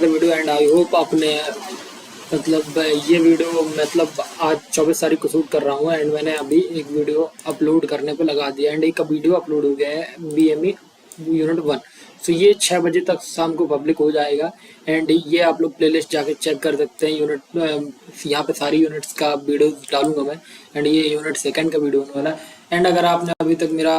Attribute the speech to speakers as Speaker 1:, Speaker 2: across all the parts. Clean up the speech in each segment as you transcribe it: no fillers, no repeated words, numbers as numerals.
Speaker 1: Another video and I hope आपने मतलब ये वीडियो मतलब आज 24 तारीख को शूट कर रहा हूँ एंड मैंने अभी एक वीडियो अपलोड करने पे लगा दिया एंड एक वीडियो अपलोड हो गया है BME यूनिट 1। सो ये 6 बजे तक शाम को पब्लिक हो जाएगा एंड ये आप लोग प्लेलिस्ट जाके चेक कर सकते हैं। यूनिट यहाँ पे सारी यूनिट्स का वीडियो डालूंगा मैं एंड ये यूनिट सेकंड का वीडियो होने वाला है। एंड अगर आपने अभी तक मेरा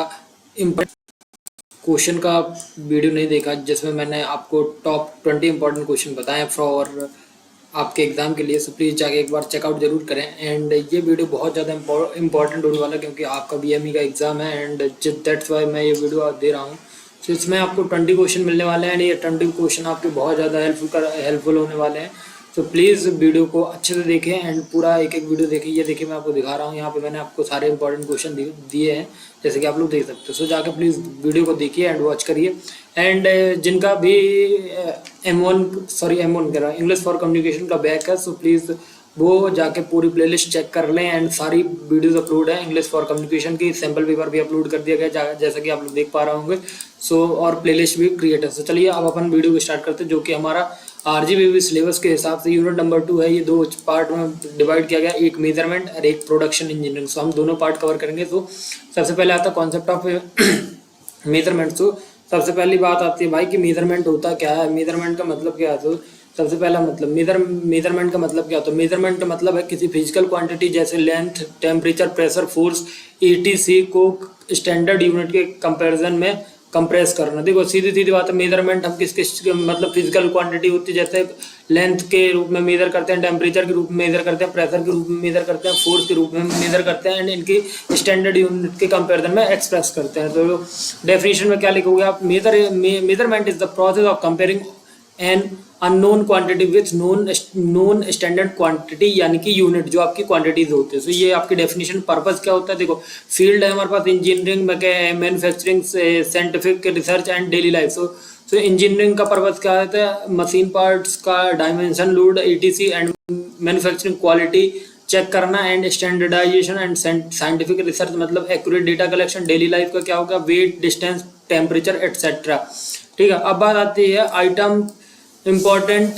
Speaker 1: क्वेश्चन का वीडियो नहीं देखा जिसमें मैंने आपको टॉप 20 इंपॉर्टेंट क्वेश्चन बताए फॉर आपके एग्जाम के लिए, सो प्लीज़ जाके एक बार चेकआउट जरूर करें। एंड ये वीडियो बहुत ज़्यादा इंपॉर्टेंट होने वाला है क्योंकि आपका BME का एग्जाम है एंड दैट्स वाई मैं ये वीडियो दे रहा हूँ। सो इसमें आपको 20 क्वेश्चन मिलने वाले हैं एंड ये 20 क्वेश्चन आपके बहुत ज़्यादा हेल्पफुल होने वाले हैं। तो प्लीज़ वीडियो को अच्छे से देखें एंड पूरा एक एक वीडियो देखें। ये देखिए मैं आपको दिखा रहा हूँ, यहाँ पे मैंने आपको सारे इंपॉर्टेंट क्वेश्चन दिए हैं जैसे कि आप लोग देख सकते हो। सो जाके प्लीज़ वीडियो को देखिए एंड वॉच करिए। एंड जिनका भी M1 कह रहा है इंग्लिश फॉर कम्युनिकेशन का बैक है, सो प्लीज़ वो जाके पूरी प्लेलिस्ट चेक कर लें एंड सारी वीडियोस अपलोड है इंग्लिश फॉर कम्युनिकेशन की। सैम्पल पेपर भी अपलोड कर दिया गया जैसा कि आप लोग देख पा रहे होंगे। सो और प्लेलिस्ट भी क्रिएट है। सो चलिए अब अपन वीडियो को स्टार्ट करते हैं, जो कि हमारा RGBB सिलेबस के हिसाब से यूनिट नंबर 2 है। ये 2 पार्ट में डिवाइड किया गया, एक मेजरमेंट और एक प्रोडक्शन इंजीनियरिंग। सो हम दोनों पार्ट कवर करेंगे। तो सबसे पहले आता है कॉन्सेप्ट ऑफ मेजरमेंट। तो सबसे पहली बात आती है भाई कि मेजरमेंट होता क्या है, मेजरमेंट का मतलब क्या है। तो सबसे पहला मतलब मेजरमेंट का मतलब क्या होता है। मेजरमेंट का मतलब है किसी फिजिकल क्वांटिटी जैसे length, temperature, pressure, force ETC को स्टैंडर्ड यूनिट के कंपैरिजन में कंप्रेस करना। देखो सीधी सीधी बात है, मेजरमेंट हम किस मतलब फिजिकल क्वांटिटी होती है जैसे लेंथ के रूप में मेजर करते हैं, टेम्परेचर के रूप में मेजर करते हैं, प्रेशर के रूप में मेजर करते हैं, फोर्स के रूप में मेजर करते हैं एंड इनकी स्टैंडर्ड यूनिट के कंपैरिजन में एक्सप्रेस करते हैं। तो डेफिनेशन में क्या लिखोगे आप, measurement is the process of comparing an unknown quantity with known standard quantity, यानी कि यूनिट जो आपकी क्वांटिटीज होती है। तो ये आपकी डेफिनेशन पर्पस क्या होता है। देखो फील्ड है हमारे पास engineering, manufacturing, scientific research and daily life. So engineering का पर्पस क्या होता है, मशीन पार्ट्स का dimension, load, ETC and manufacturing quality check करना and standardization and scientific research मतलब accurate data collection. Daily life का क्या होगा, वेट, डिस्टेंस, टेम्परेचर एटसेट्रा। ठीक है, अब बात आती है item important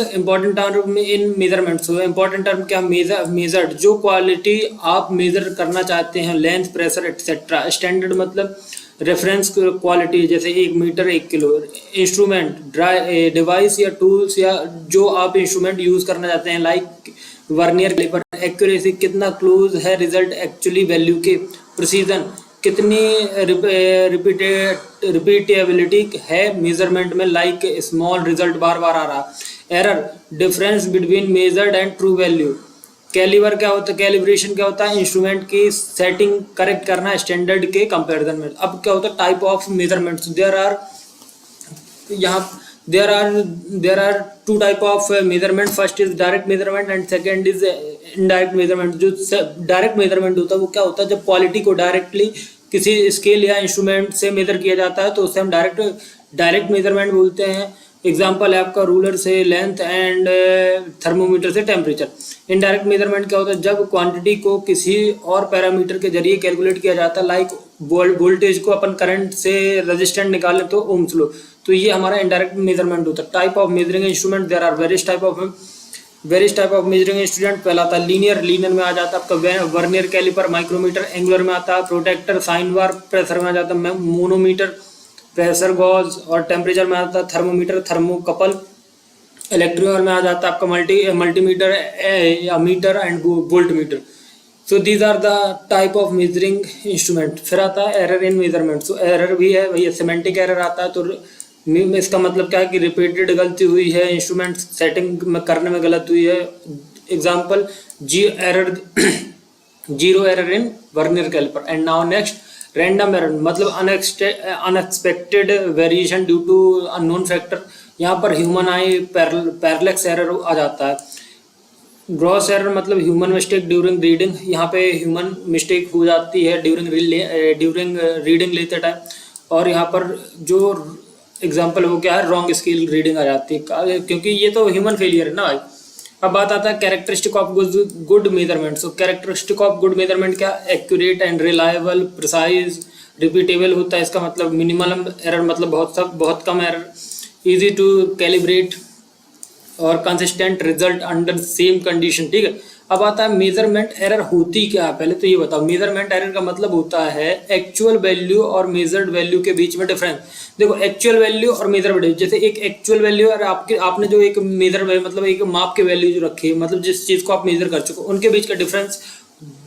Speaker 1: term in measurement. So important term क्या, मेजर्ड जो क्वालिटी आप मेजर करना चाहते हैं, लेंथ, प्रेशर एटसेट्रा। स्टैंडर्ड मतलब रेफरेंस क्वालिटी जैसे 1 मीटर 1 किलो। इंस्ट्रूमेंट डिवाइस या टूल्स या जो आप इंस्ट्रूमेंट यूज करना चाहते हैं लाइक वर्नियर कैलिपर। एक्यूरेसी कितना क्लोज है रिजल्ट एक्चुअली वैल्यू के। प्रिसीजन कितनी रिपीटेबिलिटी है मेजरमेंट में, लाइक स्मॉल रिजल्ट बार बार आ रहा। Error difference between measured and true value. Caliber क्या होता है, कैलिब्रेशन क्या होता है, इंस्ट्रूमेंट की सेटिंग करेक्ट करना स्टैंडर्ड के कंपैरिजन में। अब क्या होता है type of measurements, there are 2 type of measurement. First is direct measurement and second is indirect measurement. जो डायरेक्ट मेजरमेंट होता है वो क्या होता है, जब क्वालिटी को डायरेक्टली किसी स्केल या इंस्ट्रूमेंट से मेजर किया जाता है तो उसे हम डायरेक्ट मेजरमेंट बोलते हैं। एग्जाम्पल है आपका रूलर से लेंथ एंड थर्मोमीटर से टेम्परेचर। इनडायरेक्ट मेजरमेंट क्या होता है, जब क्वांटिटी को किसी और पैरामीटर के जरिए कैलकुलेट किया जाता है, लाइक वोल्टेज को अपन करंट से रेजिस्टेंट निकाले तो ओम्स लो। तो ये हमारा इनडायरेक्ट मेजरमेंट होता है। Type of measuring instrument, there are various type of measuring instrument. पहला आता है लीनियर में आ जाता है आपका वर्नियर कैलिपर। माइक्रोमीटर एंगुलर में आता है प्रोटेक्टर। साइन बार प्रेशर में आ जाता है मोनोमीटर। प्रेशर गॉज और टेम्परेचर में आता है थर्मोमीटर, थर्मोकपल। इलेक्ट्रिकल में आ जाता है आपका multimeter, meter and volt meter. So these are the type of measuring instrument. फिर आता है error in measurement. So error भी है भैया, सिमेंटिक एरर आता है। तो इसका मतलब क्या है कि रिपीटेड गलती हुई है, इंस्ट्रूमेंट सेटिंग में करने में गलत हुई है। Example zero error in vernier caliper. And now next random error मतलब unexpected variation due to unknown factor. यहाँ पर ह्यूमन आई पैरलेक्स एरर आ जाता है। ग्रॉस एरर मतलब ह्यूमन मिस्टेक ड्यूरिंग रीडिंग। यहाँ पे ह्यूमन मिस्टेक हो जाती है ड्यूरिंग रीडिंग लेते टाइम। और यहाँ पर जो एग्जाम्पल वो क्या है, रॉन्ग स्केल रीडिंग आ जाती है क्योंकि ये तो ह्यूमन फेलियर है ना भाई। अब बात आता है characteristic of good measurement. So characteristic of good measurement क्या, accurate and reliable, precise, repeatable होता है। इसका मतलब मिनिमम एरर मतलब बहुत कम एरर, इजी टू कैलिब्रेट, और consistent result under same condition, ठीक है। अब आता है मेजरमेंट एरर होती क्या है, पहले तो ये बताओ। मेजरमेंट एरर का मतलब होता है एक्चुअल वैल्यू और मेजर्ड वैल्यू के बीच में डिफरेंस। देखो एक्चुअल वैल्यू और मेजर वैल्यू, जैसे एक एक्चुअल वैल्यू और आपने जो एक मेजर मतलब एक माप के वैल्यू जो रखी है, मतलब जिस चीज़ को आप मेजर कर चुके हो, उनके बीच का डिफरेंस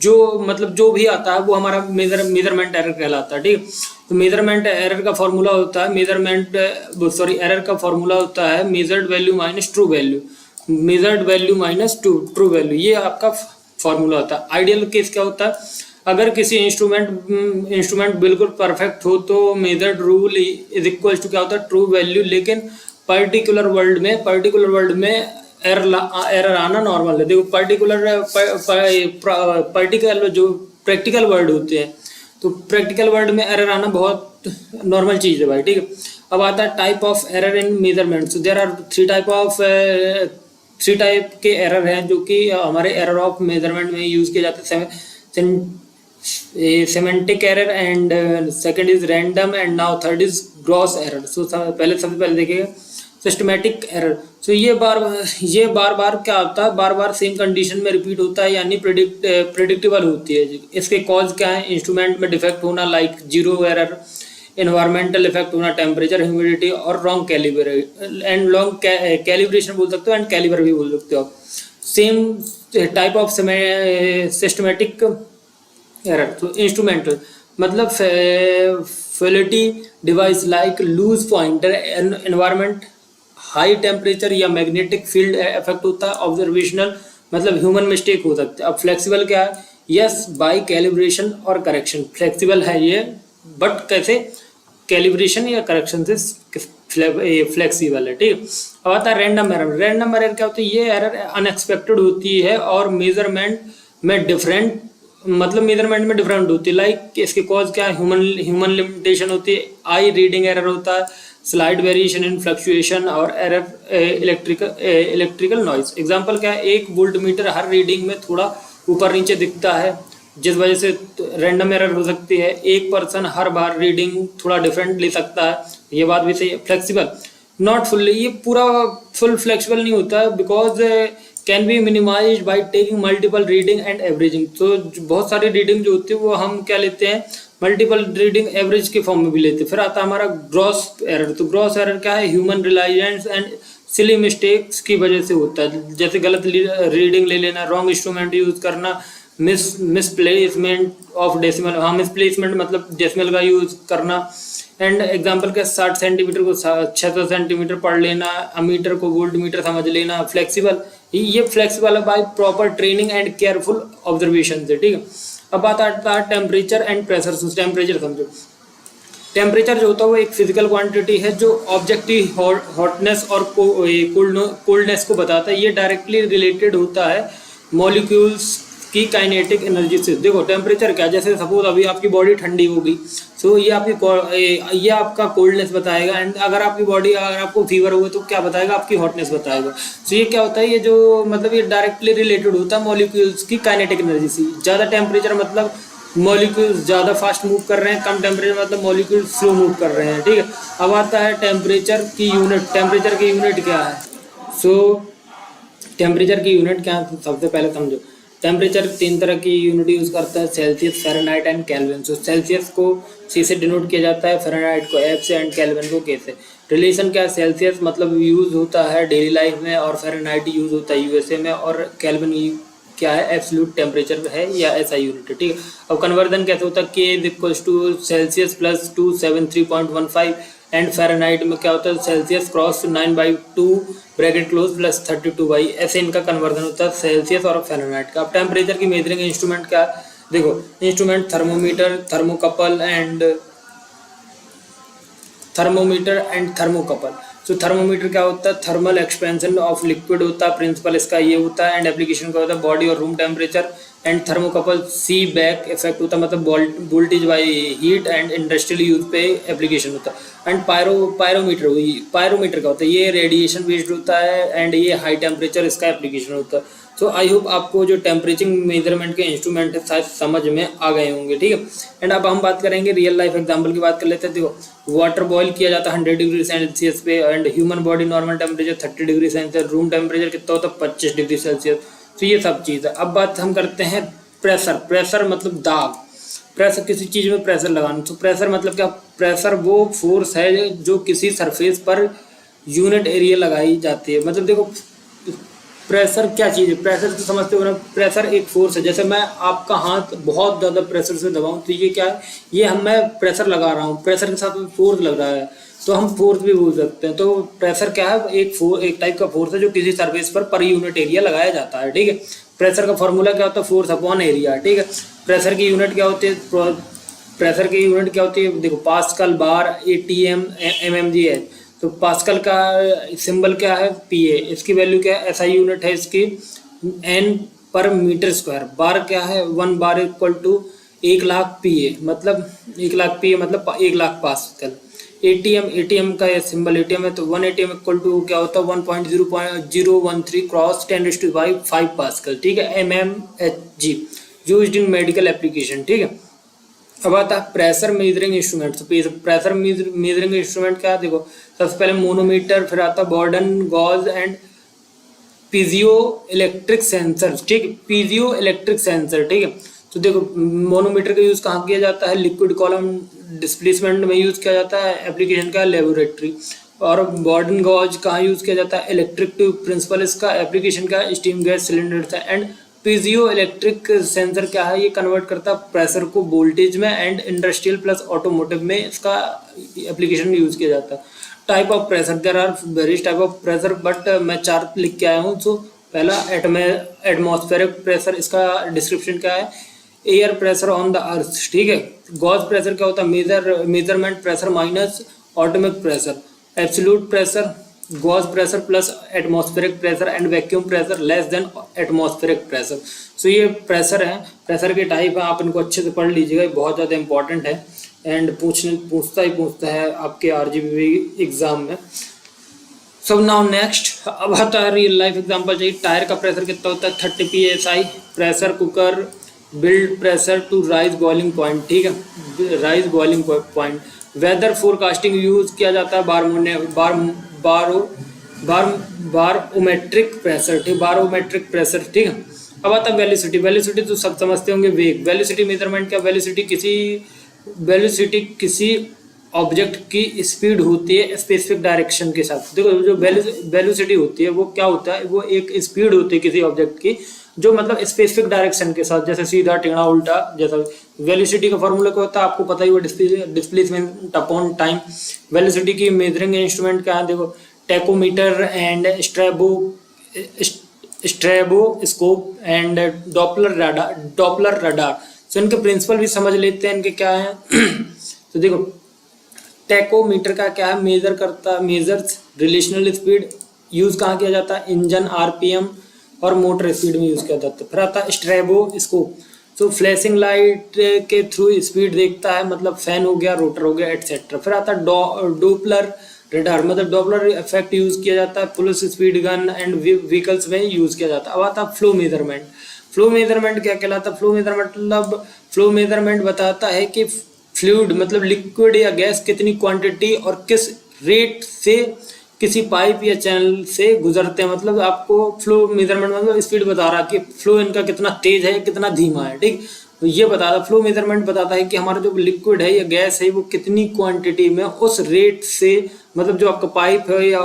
Speaker 1: जो मतलब जो भी आता है वो हमारा मेजरमेंट एरर कहलाता है, ठीक। तो मेजरमेंट एरर का फॉर्मूला होता है एरर का फॉर्मूला होता है measured value minus true value, measured value minus true value, ये आपका फॉर्मूला होता है। आइडियल केस क्या होता है, अगर किसी इंस्ट्रूमेंट बिल्कुल परफेक्ट हो तो measured rule is equal to क्या होता है, ट्रू वैल्यू। लेकिन पर्टिकुलर वर्ल्ड में एरर आना नॉर्मल है। देखो पर्टिकुलर जो प्रैक्टिकल वर्ड होते हैं, तो प्रैक्टिकल वर्ड में एरर आना बहुत नॉर्मल चीज़ है भाई, ठीक है। अब आता है type of error in measurement. So there are three type के एरर हैं जो कि हमारे एरर ऑफ मेजरमेंट में यूज़ किए जाते हैं। Semantic error and second is random and now third is gross error. So सबसे पहले देखिएगा सिस्टमैटिक एरर। सो ये बार बार क्या होता है, बार बार सेम कंडीशन में रिपीट होता है, यानी प्रिडिक्टेबल होती है। इसके कॉज क्या है, इंस्ट्रूमेंट में डिफेक्ट होना like zero error, environmental effect होना, टेम्परेचर, ह्यूमिडिटी और रॉन्ग कैलिब्रेशन बोल सकते हो एंड कैलिबर भी बोल सकते हो। Same type of systematic error. तो इंस्ट्रूमेंटल मतलब faulty device like loose pointer, environment, high temperature या मैग्नेटिक फील्ड इफेक्ट होता है। ऑब्जर्वेशनल मतलब ह्यूमन मिस्टेक हो सकते हैं। अब फ्लेक्सिबल क्या है, यस बाय कैलिब्रेशन और करेक्शन, फ्लेक्सिबल है ये, बट कैसे, कैलिब्रेशन या करेक्शन से फ्लेक्सिबल है, ठीक। अब आता है रैंडम एरर। रैंडम एरर क्या होती है, ये एरर अनएक्सपेक्टेड होती है और मेजरमेंट में डिफरेंट होती है। लाइक इसके कॉज क्या है, ह्यूमन लिमिटेशन होती है, आई रीडिंग एरर होता है, स्लाइड वेरिएशन इन फ्लक्चुएशन और एरर इलेक्ट्रिकल नॉइज। एग्जांपल क्या है, एक वोल्ट मीटर हर रीडिंग में थोड़ा ऊपर नीचे दिखता है, जिस वजह से रैंडम एरर हो सकती है। एक पर्सन हर बार रीडिंग थोड़ा डिफरेंट ले सकता है, ये बात भी सही है। फ्लेक्सिबल नॉट फुल्ली, ये पूरा फुल फ्लेक्सिबल नहीं होता है, because can be minimize by taking multiple reading and averaging. तो बहुत सारी रीडिंग जो होती है वो हम क्या लेते हैं, मल्टीपल रीडिंग एवरेज के फॉर्म में भी लेते हैं। फिर आता है हमारा ग्रॉस एरर। तो ग्रॉस एरर क्या है, human Reliance and silly mistakes की वजह से होता है, जैसे गलत रीडिंग ले लेना, रॉन्ग इंस्ट्रूमेंट यूज करना, मिसप्लेसमेंट ऑफ डेसिमल, हाँ मिसप्लेसमेंट मतलब डेसिमल का यूज करना। एंड एग्जांपल के 60 सेंटीमीटर को 600 सेंटीमीटर पढ़ लेना, अमीटर को वोल्ट मीटर समझ लेना। फ्लेक्सिबल, ये फ्लेक्सिबल है by proper training and careful observation से, ठीक है। अब बात आता है टेम्परेचर एंड प्रेशर। टेम्परेचर समझो, टेम्परेचर जो होता है वो एक फिजिकल क्वांटिटी है जो ऑब्जेक्टिव हॉटनेस और कोल्डनेस को बताता है। ये डायरेक्टली रिलेटेड होता है मॉलिक्यूल्स की काइनेटिक एनर्जी से। देखो टेम्परेचर क्या, जैसे सपोज अभी आपकी बॉडी ठंडी होगी, सो ये आपका कोल्डनेस बताएगा। एंड अगर आपको फीवर होगा तो क्या बताएगा, आपकी हॉटनेस बताएगा। सो ये क्या होता है, ये जो मतलब ये डायरेक्टली रिलेटेड होता है मॉलिक्यूल्स की काइनेटिक एनर्जी से। ज़्यादा टेम्परेचर मतलब मॉलिक्यूल्स ज़्यादा फास्ट मूव कर रहे हैं, कम टेम्परेचर मतलब मॉलिक्यूल्स स्लो मूव कर रहे हैं, ठीक है। अब आता है टेम्परेचर की यूनिट। टेम्परेचर की यूनिट क्या है, सो टेम्परेचर की यूनिट क्या है, सबसे पहले समझो। टेम्परेचर 3 तरह की यूनिट यूज़ करता है, Celsius, Fahrenheit and kelvin. So Celsius को C से डिनोट किया जाता है, फ़ारेनहाइट को F से एंड केल्विन को K से। रिलेशन क्या है, सेल्सियस मतलब यूज़ होता है डेली लाइफ में और फ़ारेनहाइट यूज़ होता है USA में, और केल्विन क्या है, एब्सोल्यूट टेम्परेचर है या ऐसा यूनिट है, ठीक है। अब कन्वर्जन कैसे होता है, K is equal to celsius plus 273.15 and fahrenheit में क्या होता है, celsius cross 9/2 bracket close plus 32/, ऐसे इनका कन्वर्जन होता है सेल्सियस और फ़ारेनहाइट का। अब टेम्परेचर की मेजरिंग इंस्ट्रूमेंट क्या, देखो instrument thermometer, thermocouple and thermocouple. So thermometer क्या होता है, थर्मल एक्सपेंशन ऑफ लिक्विड होता है, प्रिंसिपल इसका ये होता है, एंड एप्लीकेशन क्या होता है, बॉडी और room temperature and thermocouple Seebeck effect होता है, मतलब voltage by heat and industrial use पे एप्लीकेशन होता है। एंड पायरोमीटर का होता है, ये रेडिएशन बेस्ड होता है एंड ये हाई टेम्परेचर इसका एप्लीकेशन होता है। सो आई होप आपको जो टेम्परेचर मेजरमेंट के इंस्ट्रूमेंट है शायद समझ में आ गए होंगे, ठीक है। एंड अब हम बात करेंगे रियल लाइफ एग्जांपल की बात कर लेते हैं। देखो वाटर बॉईल किया जाता है 100 डिग्री सेल्सियस पे and human body normal temperature 30 degree Celsius, room temperature कितना होता है 25 डिग्री सेल्सियस। तो ये सब चीज़ है। अब बात हम करते हैं प्रेशर मतलब दाब। प्रेशर किसी चीज़ में प्रेशर लगाना, तो प्रेशर मतलब क्या, प्रेशर वो फोर्स है जो किसी सरफेस पर यूनिट एरिया लगाई जाती है। मतलब देखो प्रेशर क्या चीज़ है, प्रेशर तो समझते हो ना, प्रेशर एक फोर्स है। जैसे मैं आपका हाथ बहुत ज़्यादा प्रेशर से दबाऊं तो ये क्या है, ये मैं प्रेशर लगा रहा हूँ, प्रेशर के साथ फोर्स लग रहा है, तो हम फोर्स भी बोल सकते हैं। तो प्रेशर क्या है, एक टाइप का फोर्स है जो किसी सर्फेस पर यूनिट एरिया लगाया जाता है, ठीक है। प्रेशर का फॉर्मूला क्या होता है, फोर्स अपॉन एरिया, ठीक है। प्रेशर की यूनिट क्या होती है, प्रेशर की यूनिट क्या होती है, देखो पास्कल, बार, एटीएम, एमएमजी है। तो पास्कल का सिंबल क्या है, पीए, इसकी वैल्यू क्या है, एसआई यूनिट है इसकी एन पर मीटर स्क्वायर। बार क्या है, 1 बार इक्वल टू 1,00,000 पीए, मतलब 1,00,000 पीए मतलब 1,00,000 पास्कल। एटीएम का सिंबल एटीएम है, तो 1 एटीएम इक्वल टू क्या होता है 1.013 क्रॉस 10⁵ पास्कल, ठीक है। MmHg used in medical application, ठीक है। अब आता है प्रेशर मेजरिंग इंस्ट्रूमेंट। तो प्रेशर मेजरिंग इंस्ट्रूमेंट क्या है, देखो सबसे पहले मोनोमीटर, फिर आता Bourdon, gauge and piezo electric sensor, ठीक है, पीजियो इलेक्ट्रिक सेंसर, ठीक है। तो देखो मोनोमीटर का यूज़ कहाँ किया जाता है, लिक्विड कॉलम डिस्प्लेसमेंट में यूज़ किया जाता है, एप्लीकेशन का लेबोरेटरी। और बॉर्डन गॉज कहाँ यूज़ किया जाता है, इलेक्ट्रिक ट्यूब प्रिंसिपल इसका, एप्लीकेशन का स्टीम गैस सिलेंडर था। एंड पीजियो इलेक्ट्रिक सेंसर क्या है, ये कन्वर्ट करता है प्रेशर को वोल्टेज में एंड इंडस्ट्रियल प्लस ऑटोमोटिव में इसका एप्लीकेशन में यूज़ किया जाता है। Type of pressure, there are various type of pressure, but मैं 4 लिख के आया हूँ। सो पहला एटमॉस्फेरिक प्रेशर, इसका डिस्क्रिप्शन क्या है, air pressure on the earth, ठीक है। गॉज प्रेशर क्या होता है, measurement pressure minus atomic pressure, absolute pressure, gauge pressure plus atmospheric pressure and vacuum pressure less than atmospheric pressure. So ये प्रेशर है, प्रेशर के टाइप है, आप इनको अच्छे से पढ़ लीजिएगा, बहुत ज़्यादा इंपॉर्टेंट है एंड पूछता है आपके आरजीबी एग्जाम में। सब नाउ नेक्स्ट, अब आता है रियल लाइफ एग्जांपल चाहिए। टायर का प्रेशर कितना होता है 30 psi, pressure cooker build pressure to rise boiling point, ठीक है, rise boiling point. Weather forecasting use किया जाता है बारोमेट्रिक प्रेशर, ठीक, बारोमेट्रिक प्रेशर, ठीक है। अब आता है वेलोसिटी। वेलोसिटी तो सब समझते होंगे, वेग। वेलोसिटी मेजरमेंट क्या, वेलोसिटी किसी ऑब्जेक्ट की स्पीड होती है स्पेसिफिक डायरेक्शन के साथ। देखो जो वेलोसिटी होती है वो क्या होता है, वो एक स्पीड होती है किसी ऑब्जेक्ट की जो मतलब स्पेसिफिक डायरेक्शन के साथ, जैसे सीधा, टेढ़ा, उल्टा, जैसा। वेलोसिटी का फॉर्मूला क्या होता है आपको पता ही हुआ, डिस्प्लेसमेंट अपॉन टाइम। वेलोसिटी की मेजरिंग इंस्ट्रूमेंट क्या है, देखो tachometer and stroboscope and Doppler radar. So इनके प्रिंसिपल भी समझ लेते हैं, इनके क्या है। तो देखो टैकोमीटर का क्या है, मेजर्स रिलेशनल स्पीड, यूज कहाँ किया जाता है, इंजन, आरपीएम और मोटर स्पीड में यूज किया जाता है। फिर आता है स्ट्रेबोस्कोप, तो फ्लैशिंग लाइट के थ्रू स्पीड देखता है, मतलब फैन हो गया, रोटर हो गया, एटसेट्रा। फिर आता है डॉपलर रडार, मतलब डॉपलर इफेक्ट यूज किया जाता है police, speed gun and vehicles में यूज किया जाता है। अब आता है फ्लो मेजरमेंट। फ्लो मेजरमेंट क्या कहलाता है, फ्लो मेजरमेंट बताता है कि फ्लूइड मतलब लिक्विड या गैस कितनी क्वांटिटी और किस रेट से किसी पाइप या चैनल से गुजरते हैं। मतलब आपको फ्लो मेजरमेंट मतलब स्पीड बता रहा है कि फ्लो इनका कितना तेज है कितना धीमा है, ठीक। तो ये बताता, फ्लो मेजरमेंट बताता है कि हमारा जो लिक्विड है या गैस है वो कितनी क्वांटिटी में उस रेट से, मतलब जो आपका पाइप है या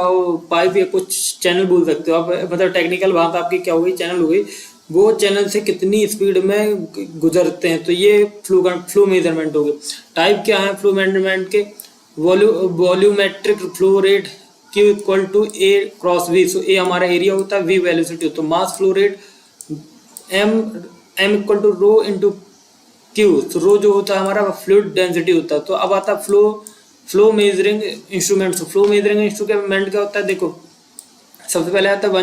Speaker 1: कुछ चैनल बोल सकते हो आप, मतलब टेक्निकल बात आपकी क्या हो गई, चैनल हो गई, वो चैनल से कितनी स्पीड में गुजरते हैं। तो ये फ्लो मेजरमेंट हो गया। टाइप क्या है फ्लो मेजरमेंट के, volumetric flow rate Q equal to A cross V। So A हमारा एरिया होता है, V वेलोसिटी होता है, mass flow rate, M equal to rho into Q। तो रो जो होता है हमारा फ्लूइड डेंसिटी होता है। तो अब आता है flow measuring instrument. Flow measuring instrument क्या होता है, देखो सबसे पहले आता है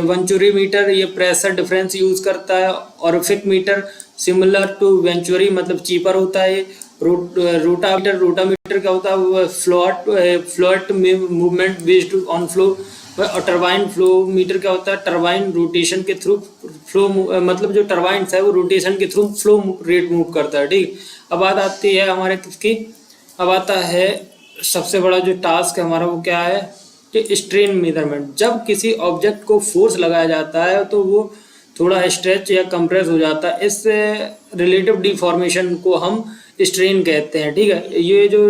Speaker 1: वेंचुरी मीटर, ये प्रेशर डिफरेंस यूज करता है। ऑरिफिक मीटर सिमिलर टू वेंचुरी मतलब चीपर होता है। रोटामीटर, रोटामीटर क्या होता है, वो float movement based on flow. और टरबाइन फ्लो मीटर क्या होता है, टरबाइन रोटेशन के थ्रू फ्लो मतलब जो टरबाइन है वो रोटेशन के थ्रू फ्लो रेट मूव करता है। ठीक, अब बात आती है हमारे किसकी, अब आता है सबसे बड़ा जो टास्क है हमारा वो क्या है कि स्ट्रेन मेजरमेंट। जब किसी ऑब्जेक्ट को फोर्स लगाया जाता है तो वो थोड़ा स्ट्रेच या कंप्रेस हो जाता है, इस रिलेटिव डिफॉर्मेशन को हम स्ट्रेन कहते हैं। ठीक है, ये जो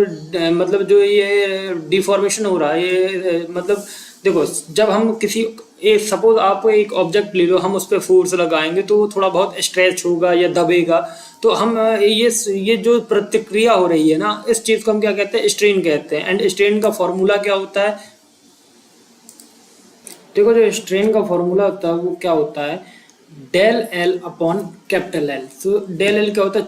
Speaker 1: मतलब जो ये डिफॉर्मेशन हो रहा है ये मतलब देखो, जब हम किसी सपोज आप एक ऑब्जेक्ट ले लो, हम उस पर फोर्स लगाएंगे तो वो थोड़ा बहुत स्ट्रेच होगा या दबेगा, तो हम ये जो प्रतिक्रिया हो रही है ना, इस चीज को हम क्या कहते हैं, स्ट्रेन कहते हैं। एंड स्ट्रेन का फॉर्मूला क्या होता है, देखो जो स्ट्रेन का फॉर्मूला होता है वो क्या होता है, del L upon capital L. So del L क्या होता है,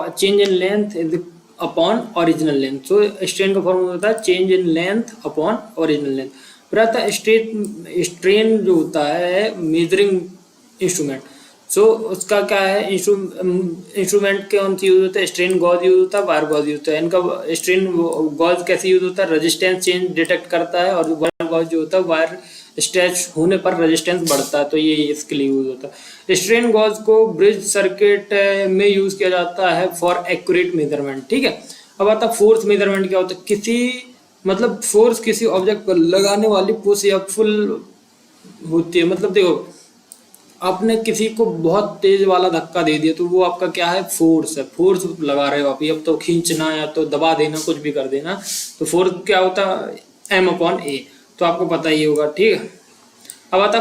Speaker 1: change in length is upon original length. So strain का फॉर्मूला होता है change in length upon original length. फिर आता है स्ट्रेन जो होता है मेजरिंग इंस्ट्रूमेंट। सो उसका क्या है, इंस्ट्रूमेंट कौन सी यूज होता है, स्ट्रेन गॉज यूज होता है, वायर गॉज यूज होता है। इनका स्ट्रेन गॉज कैसे यूज होता है, रेजिस्टेंस चेंज डिटेक्ट करता है, और वायर गॉज जो होता है वायर स्ट्रेच होने पर रेजिस्टेंस बढ़ता है, तो ये इसके लिए यूज होता है। स्ट्रेन गॉज को ब्रिज सर्किट में यूज किया जाता है फॉर एक्यूरेट मेजरमेंट। ठीक है, अब आता है फोर्स मेजरमेंट क्या होता है, किसी मतलब फोर्स किसी ऑब्जेक्ट पर लगाने वाली पुश या पुल होती है। मतलब देखो, आपने किसी को बहुत तेज वाला धक्का दे दिया तो वो आपका क्या है, फोर्स है, फोर्स लगा रहे हो आप। अब तो खींचना या तो दबा देना, कुछ भी कर देना, तो फोर्स क्या होता है, एम अपॉन ए, तो आपको पता ही होगा। ठीक है, अब आता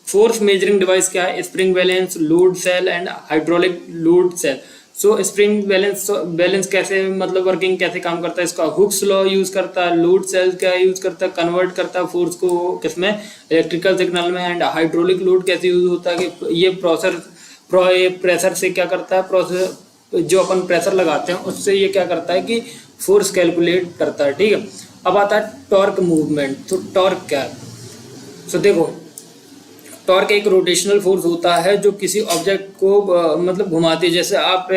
Speaker 1: फोर्स मेजरिंग डिवाइस क्या है, spring balance, load cell and hydraulic load cell. So spring balance कैसे मतलब वर्किंग कैसे काम करता है, इसका हुक्स लॉ यूज करता है। लोड सेल क्या यूज करता है, कन्वर्ट करता है फोर्स को किसमें, इलेक्ट्रिकल सिग्नल में। एंड हाइड्रोलिक लोड कैसे यूज होता है कि ये प्रेशर से क्या करता है, प्रोसेस जो अपन प्रेशर लगाते हैं उससे ये क्या करता है कि फोर्स कैलकुलेट करता है। ठीक है, अब आता है टॉर्क मूवमेंट। तो टॉर्क क्या है, सो देखो टॉर्क एक रोटेशनल फोर्स होता है जो किसी ऑब्जेक्ट को मतलब घुमाती है। जैसे आप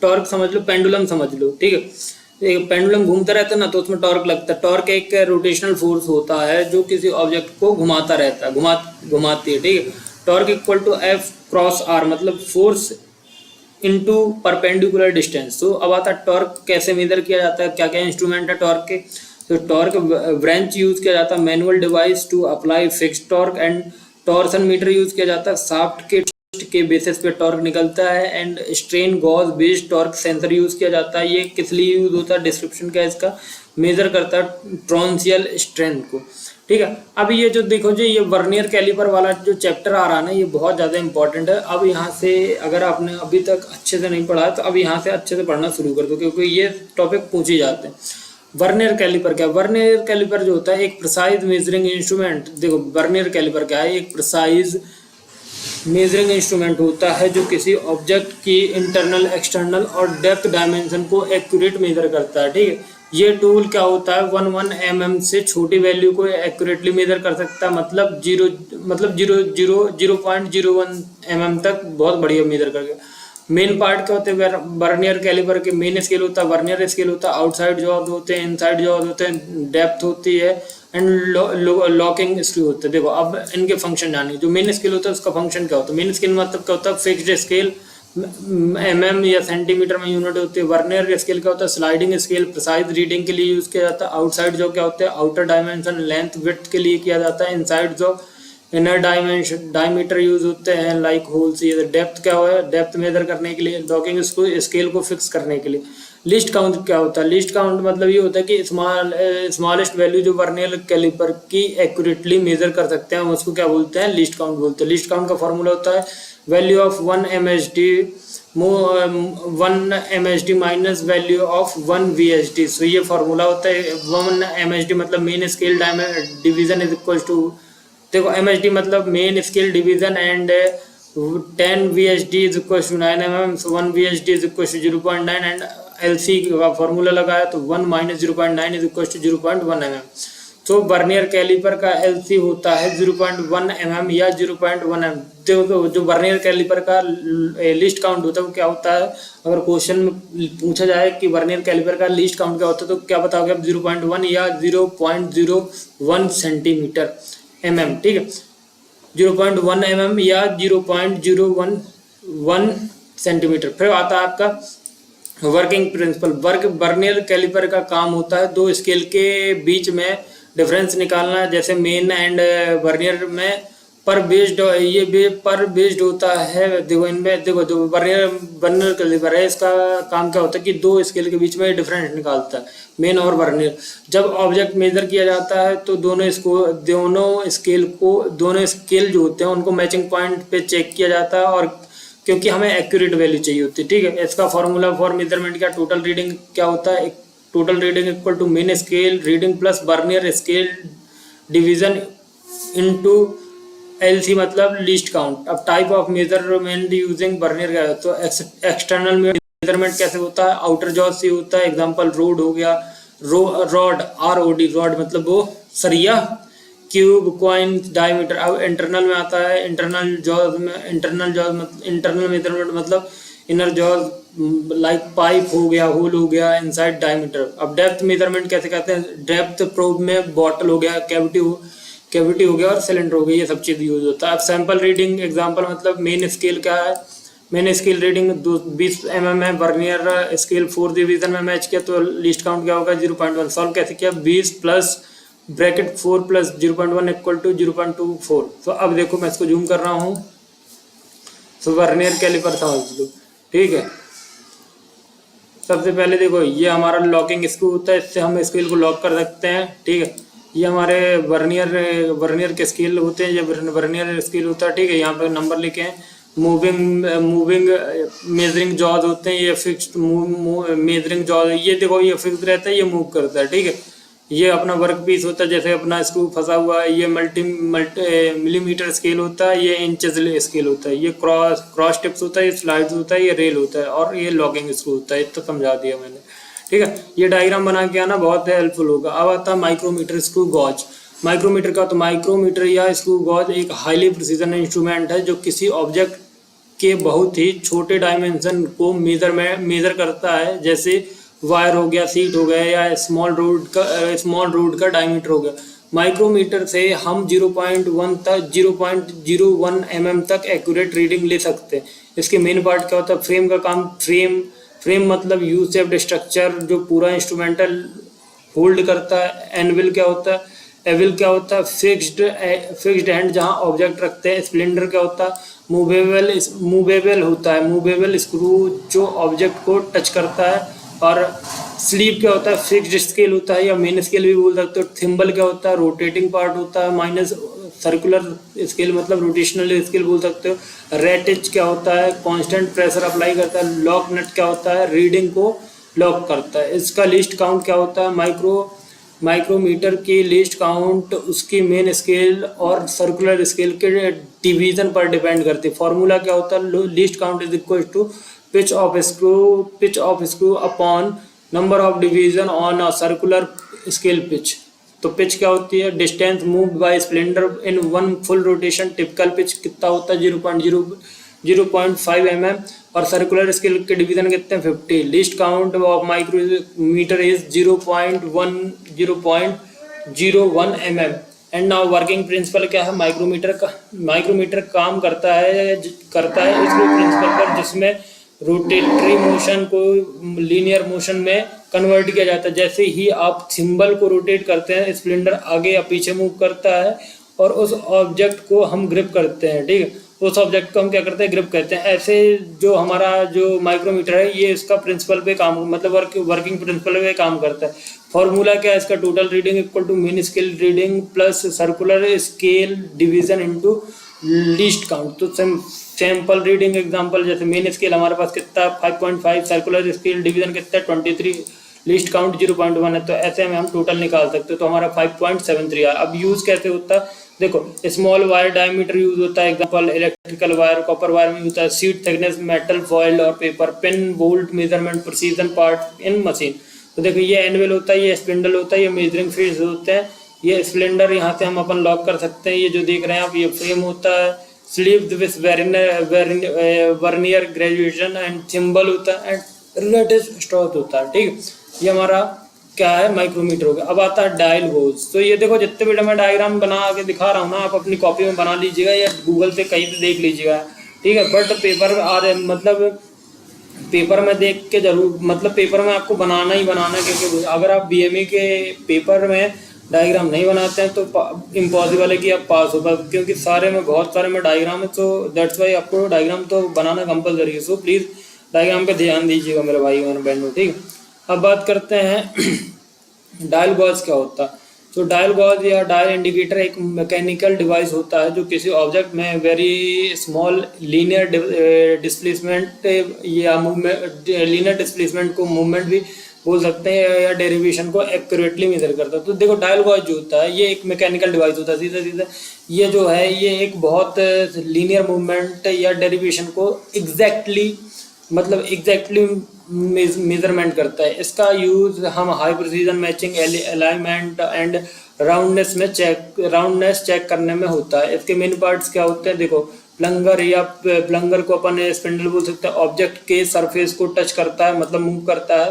Speaker 1: टॉर्क समझ लो, पेंडुलम समझ लो। ठीक है, एक पेंडुलम घूमता रहता है ना, तो उसमें टॉर्क लगता है। टॉर्क एक रोटेशनल फोर्स होता है जो किसी ऑब्जेक्ट को घुमाता रहता है, घुमाती है। ठीक है, torque equal to F cross R मतलब फोर्स इनटू परपेंडिकुलर डिस्टेंस। तो अब आता है टॉर्क कैसे मेजर किया जाता है, क्या क्या इंस्ट्रूमेंट है टॉर्क के। तो टॉर्क व्रेंच यूज किया जाता है, manual device to apply fix torque. And torsion meter use किया जाता है, शाफ्ट के बेसिस पे टॉर्क निकलता है। And strain gauge based torque sensor use किया जाता है। ये किस लिए यूज होता है, डिस्क्रिप्शन क्या है इसका, मेजर करता है ट्रांसियल स्ट्रेंथ को। ठीक है, अब ये जो देखो जी, ये वर्नियर कैलिपर वाला जो चैप्टर आ रहा है ना, ये बहुत ज़्यादा इंपॉर्टेंट है। अब यहाँ से अगर आपने अभी तक अच्छे से नहीं पढ़ा है तो अब यहाँ से अच्छे से पढ़ना शुरू कर दो, क्योंकि ये टॉपिक पूछे जाते हैं। वर्नियर कैलिपर क्या है, वर्नियर कैलिपर जो होता है एक प्रिसाइज मेजरिंग इंस्ट्रूमेंट। देखो वर्नियर कैलिपर क्या है, एक प्रिसाइज मेजरिंग इंस्ट्रूमेंट होता है जो किसी ऑब्जेक्ट की इंटरनल, एक्सटर्नल और डेप्थ डायमेंशन को एक्यूरेट मेजर करता है। ठीक है, ये टूल क्या होता है, 1 mm से छोटी वैल्यू को एक्यूरेटली मेजर कर सकता है। मतलब 0.01 mm तक बहुत बढ़िया मेजर करके। मेन पार्ट क्या होते हैं वर्नियर कैलिपर के, मेन स्केल होता है, वर्नियर स्केल होता है, आउटसाइड जॉज होते हैं, इनसाइड जॉज होते हैं, डेप्थ होती है एंड लॉकिंग स्क्रू होते हैं। देखो अब इनके फंक्शन जानिए। जो मेन स्केल होता है उसका फंक्शन क्या होता है, मेन स्केल मतलब क्या होता है, फिक्स्ड स्केल, mm या सेंटीमीटर में यूनिट होती है। वर्नियर स्केल क्या होता है, स्लाइडिंग स्केल, प्रिसाइज रीडिंग के लिए यूज किया जाता है। आउटसाइड जो क्या होता है, आउटर डायमेंशन, लेंथ विड्थ के लिए किया जाता है। इनसाइड जो इनर डायमेंशन, डायमीटर यूज होते हैं लाइक होल्स। ये डेप्थ क्या है, डेप्थ मेजर करने के लिए। लॉकिंग स्केल को फिक्स करने के लिए। लिस्ट काउंट क्या होता है, लिस्ट काउंट मतलब ये होता है कि स्मॉलेस्ट वैल्यू जो वर्नियर कैलिपर की एक्यूरेटली मेजर कर सकते हैं उसको क्या बोलते हैं, लिस्ट काउंट बोलते हैं। लिस्ट काउंट का फॉर्मूला होता है value of 1 MSD minus value of 1 VSD। So ये फॉर्मूला होता है 1 MSD मतलब main scale division is equal to, देखो MSD मतलब main scale division and 10 VSD is equal to 9 mm। So 1 VSD is equal to 0.9 and LC का formula लगाया तो 1 - 0.9 is equal to 0.1 mm। तो वर्नियर कैलिपर का LC होता है 0.1 mm या 0.1 mm। जो वर्नियर कैलिपर का लीस्ट काउंट होता है वो क्या होता है, अगर क्वेश्चन में पूछा जाए कि वर्नियर कैलिपर का लीस्ट काउंट क्या होता है तो क्या बताओगे आप, 0.1 या 0.01 सेंटीमीटर mm, ठीक है, 0.1 mm या 0.011 सेंटीमीटर। फिर आता है आपका वर्किंग प्रिंसिपल। वर्नियर कैलिपर का काम होता है दो स्केल के बीच में डिफरेंस निकालना, जैसे मेन एंड वर्नियर में पर बेस्ड होता है। देखो इनमें देखो जो वर्नियर कैलिपर है इसका काम क्या होता है कि दो स्केल के बीच में डिफरेंस निकालता है, मेन और वर्नियर। जब ऑब्जेक्ट मेजर किया जाता है तो दोनों स्केल जो होते हैं उनको मैचिंग पॉइंट पे चेक किया जाता है, और क्योंकि हमें एक्यूरेट वैल्यू चाहिए होती है, ठीक है। इसका फॉर्मूला फॉर मेजरमेंट का टोटल रीडिंग क्या होता है, total reading equal to main scale reading plus vernier scale division into LC मतलब लीस्ट काउंट। अब type of measurement using vernier क्या है, तो एक्सटर्नल मेजरमेंट कैसे होता है, आउटर जॉज से होता है, एग्जांपल रोड हो गया, रॉड ROD रॉड मतलब वो सरिया, क्यूब कॉइन डायमीटर। अब इंटरनल में आता है इंटरनल मेजरमेंट मतलब इनर जॉज लाइक पाइप हो गया, होल हो गया, इनसाइड डायमीटर। अब डेप्थ मेजरमेंट कैसे करते हैं, डेप्थ प्रोब में बॉटल हो गया, कैविटी हो गया और सिलेंडर हो गया, ये सब चीज़ यूज होता है। अब सैंपल रीडिंग एग्जांपल मतलब मेन स्केल क्या है, मेन स्केल रीडिंग 20 mm है, वर्नियर स्केल 4 डिवीजन में मैच किया तो लीस्ट काउंट क्या होगा 0.1। सॉल्व कैसे किया, 20 plus bracket 4 plus 0.1 equal to 0.24। तो अब देखो मैं इसको जूम कर रहा हूँ, तो वर्नियर कैलिपर समझ लो, ठीक है। सबसे पहले देखो ये हमारा लॉकिंग स्क्रू होता है, इससे हम स्केल को लॉक कर सकते हैं, ठीक है। ये हमारे वर्नियर के स्केल होते हैं, ये वर्नियर स्केल होता है, ठीक है। यहाँ पे नंबर लिखे हैं। मूविंग मेजरिंग जॉज होते हैं, ये फिक्स्ड मेजरिंग जॉज, ये देखो ये फिक्स रहता है, ये मूव करता है, ठीक है। ये अपना वर्क पीस होता है, जैसे अपना स्क्रू फंसा हुआ है, ये मिलीमीटर स्केल होता है, ये इंचेस स्केल होता है, ये क्रॉस टिप्स होता है, ये स्लाइड्स होता है, ये रेल होता है, और ये लॉकिंग स्क्रू होता है। तो समझा दिया मैंने, ठीक है। ये डायग्राम बना के आना बहुत हेल्पफुल होगा। अब आता है माइक्रोमीटर स्क्रू गॉज। माइक्रोमीटर का तो माइक्रोमीटर या स्क्रू गॉज एक हाईली प्रिसीजन इंस्ट्रूमेंट है जो किसी ऑब्जेक्ट के बहुत ही छोटे डायमेंशन को मेजर करता है, जैसे वायर हो गया, सीट हो गया, या स्मॉल रोड का डायमीटर हो गया। माइक्रोमीटर से हम 0.01 mm तक एक्यूरेट रीडिंग ले सकते हैं। इसके मेन पार्ट क्या होता है, फ्रेम का काम। फ्रेम मतलब यू शेप्ड स्ट्रक्चर जो पूरा इंस्ट्रूमेंटल होल्ड करता है। एनविल क्या होता है, एविल क्या होता है, फिक्स्ड हैंड जहां ऑब्जेक्ट रखते हैं। स्प्लेंडर क्या होता है, मूवेबल होता है, मूवेबल स्क्रू जो ऑब्जेक्ट को टच करता है। और स्लीव क्या होता है, फिक्स्ड स्केल होता है या मेन स्केल भी बोल सकते हो। थिम्बल क्या होता है, रोटेटिंग पार्ट होता है, माइनस सर्कुलर स्केल मतलब रोटेशनल स्केल बोल सकते हो। रेटिच क्या होता है, कांस्टेंट प्रेशर अप्लाई करता है। लॉक नट क्या होता है, रीडिंग को लॉक करता है। इसका लिस्ट काउंट क्या होता है, माइक्रोमीटर की लिस्ट काउंट उसकी मेन स्केल और सर्कुलर स्केल के डिवीजन पर डिपेंड करती है। फॉर्मूला क्या होता है, least count is equal to pitch of screw upon number of division on a circular scale pitch। तो पिच क्या होती है, distance moved by Splendor in one full rotation. Typical pitch कितना होता है 0.5 mm और सर्कुलर स्केल के division कितने हैं 50। Least count of micrometer is 0.01 mm। And now working principle क्या है माइक्रोमीटर काम करता है इसके प्रिंसिपल पर, जिसमें रोटेटरी मोशन को लीनियर मोशन में कन्वर्ट किया जाता है। जैसे ही आप थिम्बल को रोटेट करते हैं, स्प्लेंडर आगे या पीछे मूव करता है और उस ऑब्जेक्ट को हम ग्रिप करते हैं, ठीक है। उस ऑब्जेक्ट को हम क्या करते हैं, ग्रिप करते हैं। ऐसे जो हमारा जो माइक्रोमीटर है ये इसका प्रिंसिपल पे काम मतलब वर्किंग प्रिंसिपल पे काम करता है। फॉर्मूला क्या है इसका, total reading equal to main scale reading plus circular scale division into least count. तो सैंपल रीडिंग एग्जांपल जैसे मेन स्केल हमारे पास कितना 5.5, सर्कुलर स्केल डिवीजन कितना 23, लिस्ट काउंट 0.1 है। तो ऐसे में हम टोटल निकाल सकते हैं। तो हमारा 5.73 है। अब यूज कैसे होता है, देखो स्मॉल वायर डायमीटर यूज होता है, example electrical wire, copper wire में होता है। सीट थिकनेस, मेटल फॉइल और paper. Pin bolt measurement precision part in machine. तो देखो ये एनवेल होता है, ये स्पिंडल होता है, ये मेजरिंग फीड्स होते हैं, ये सिलेंडर यहाँ से हम अपन लॉक कर सकते हैं। ये जो देख रहे हैं आप, ये फ्रेम होता है, sleeved with vernier graduation and thimble होता है एंड रिलेटेड स्ट्रॉथ होता है। ठीक है, ये हमारा क्या है, माइक्रोमीटर हो गया। अब आता है डायल गोज। तो ये देखो जितने भी मैं डायग्राम बना के दिखा रहा हूँ ना, आप अपनी कॉपी में बना लीजिएगा या गूगल से कहीं से देख लीजिएगा। ठीक है, बट पेपर मतलब पेपर में देख के जरूर, मतलब पेपर में आपको बनाना ही बनाना है, क्योंकि अगर आप बीएमई के पेपर में डायग्राम नहीं बनाते हैं तो इम्पॉसिबल है कि आप पास हो पाए, क्योंकि सारे में बहुत सारे में डायग्राम है। तो दैट्स वाई आपको डायग्राम तो बनाना कंपलसरी है। सो प्लीज़ डायग्राम पे ध्यान दीजिएगा मेरे भाई और बहनों। ठीक है, अब बात करते हैं डायल गॉज क्या होता है। तो डायल गॉज या डायल इंडिकेटर एक मैकेनिकल डिवाइस होता है जो किसी ऑब्जेक्ट में वेरी स्मॉल लीनियर डिस्प्लेसमेंट या मूवमेंट, लीनियर डिस्प्लेसमेंट को मूवमेंट भी बोल सकते हैं, या डेरिवेशन को एक्यूरेटली मेजर करता है। तो देखो डायल गॉज जो होता है ये एक मैकेनिकल डिवाइस होता है, सीधा सीधा ये जो है ये एक बहुत लीनियर मूवमेंट या डेरिवेशन को एग्जैक्टली मेजरमेंट करता है। इसका यूज हम high precision matching, alignment and roundness check करने में होता है। इसके मेन पार्ट्स क्या होते हैं, देखो प्लंगर या प्लंगर को अपन स्पिंडल बोल सकते हैं, ऑब्जेक्ट के सरफेस को टच करता है, मतलब मूव करता है।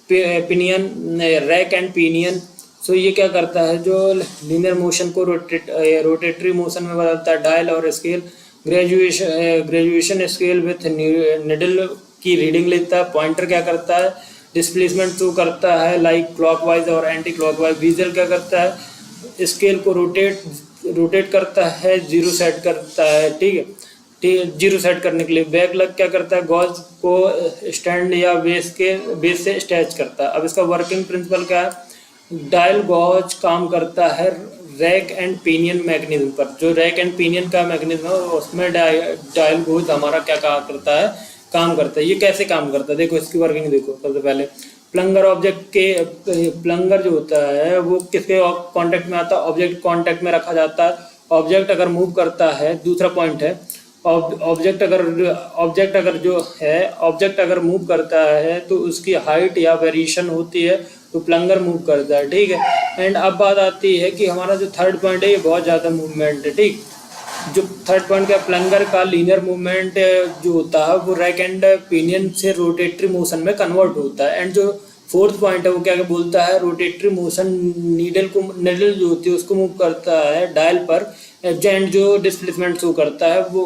Speaker 1: पिनियन, रैक एंड पिनियन, सो ये क्या करता है, जो लीनियर मोशन को रोटेटरी मोशन में बदलता है। डायल और scale, graduation scale with needle की रीडिंग लेता है। पॉइंटर क्या करता है, डिस्प्लेसमेंट शो करता है लाइक क्लॉकवाइज और एंटी क्लॉकवाइज। विजल क्या करता है, स्केल को रोटेट करता है, जीरो सेट करता है। ठीक है, जीरो सेट करने के लिए। बैक लग क्या करता है, गॉज को स्टैंड या बेस से अटैच करता है। अब इसका वर्किंग प्रिंसिपल क्या है, डायल गॉज काम करता है रैक एंड पिनियन मैकेनिज्म पर। जो रैक एंड पिनियन का मैकेनिज्म है उसमें डायल गॉज हमारा क्या काम करता है। ये कैसे काम करता है, देखो इसकी वर्किंग देखो। सबसे पहले प्लंगर प्लंगर जो होता है वो किसके कांटेक्ट में आता है, ऑब्जेक्ट कांटेक्ट में रखा जाता है। ऑब्जेक्ट अगर मूव करता है, दूसरा पॉइंट है, ऑब्जेक्ट अगर मूव करता है तो उसकी हाइट या वेरिएशन होती है, तो प्लंगर मूव करता है। ठीक है, एंड अब बात आती है कि हमारा जो थर्ड पॉइंट है ये बहुत ज़्यादा मूवमेंट है। ठीक, जो थर्ड पॉइंट का प्लंगर का लीनियर मूवमेंट जो होता है वो रैक एंड पिनियन से रोटेटरी मोशन में कन्वर्ट होता है। एंड जो फोर्थ पॉइंट है वो क्या बोलता है, रोटेटरी मोशन नीडल जो होती है उसको मूव करता है डायल पर। एंड जो डिस्प्लेसमेंट शो करता है वो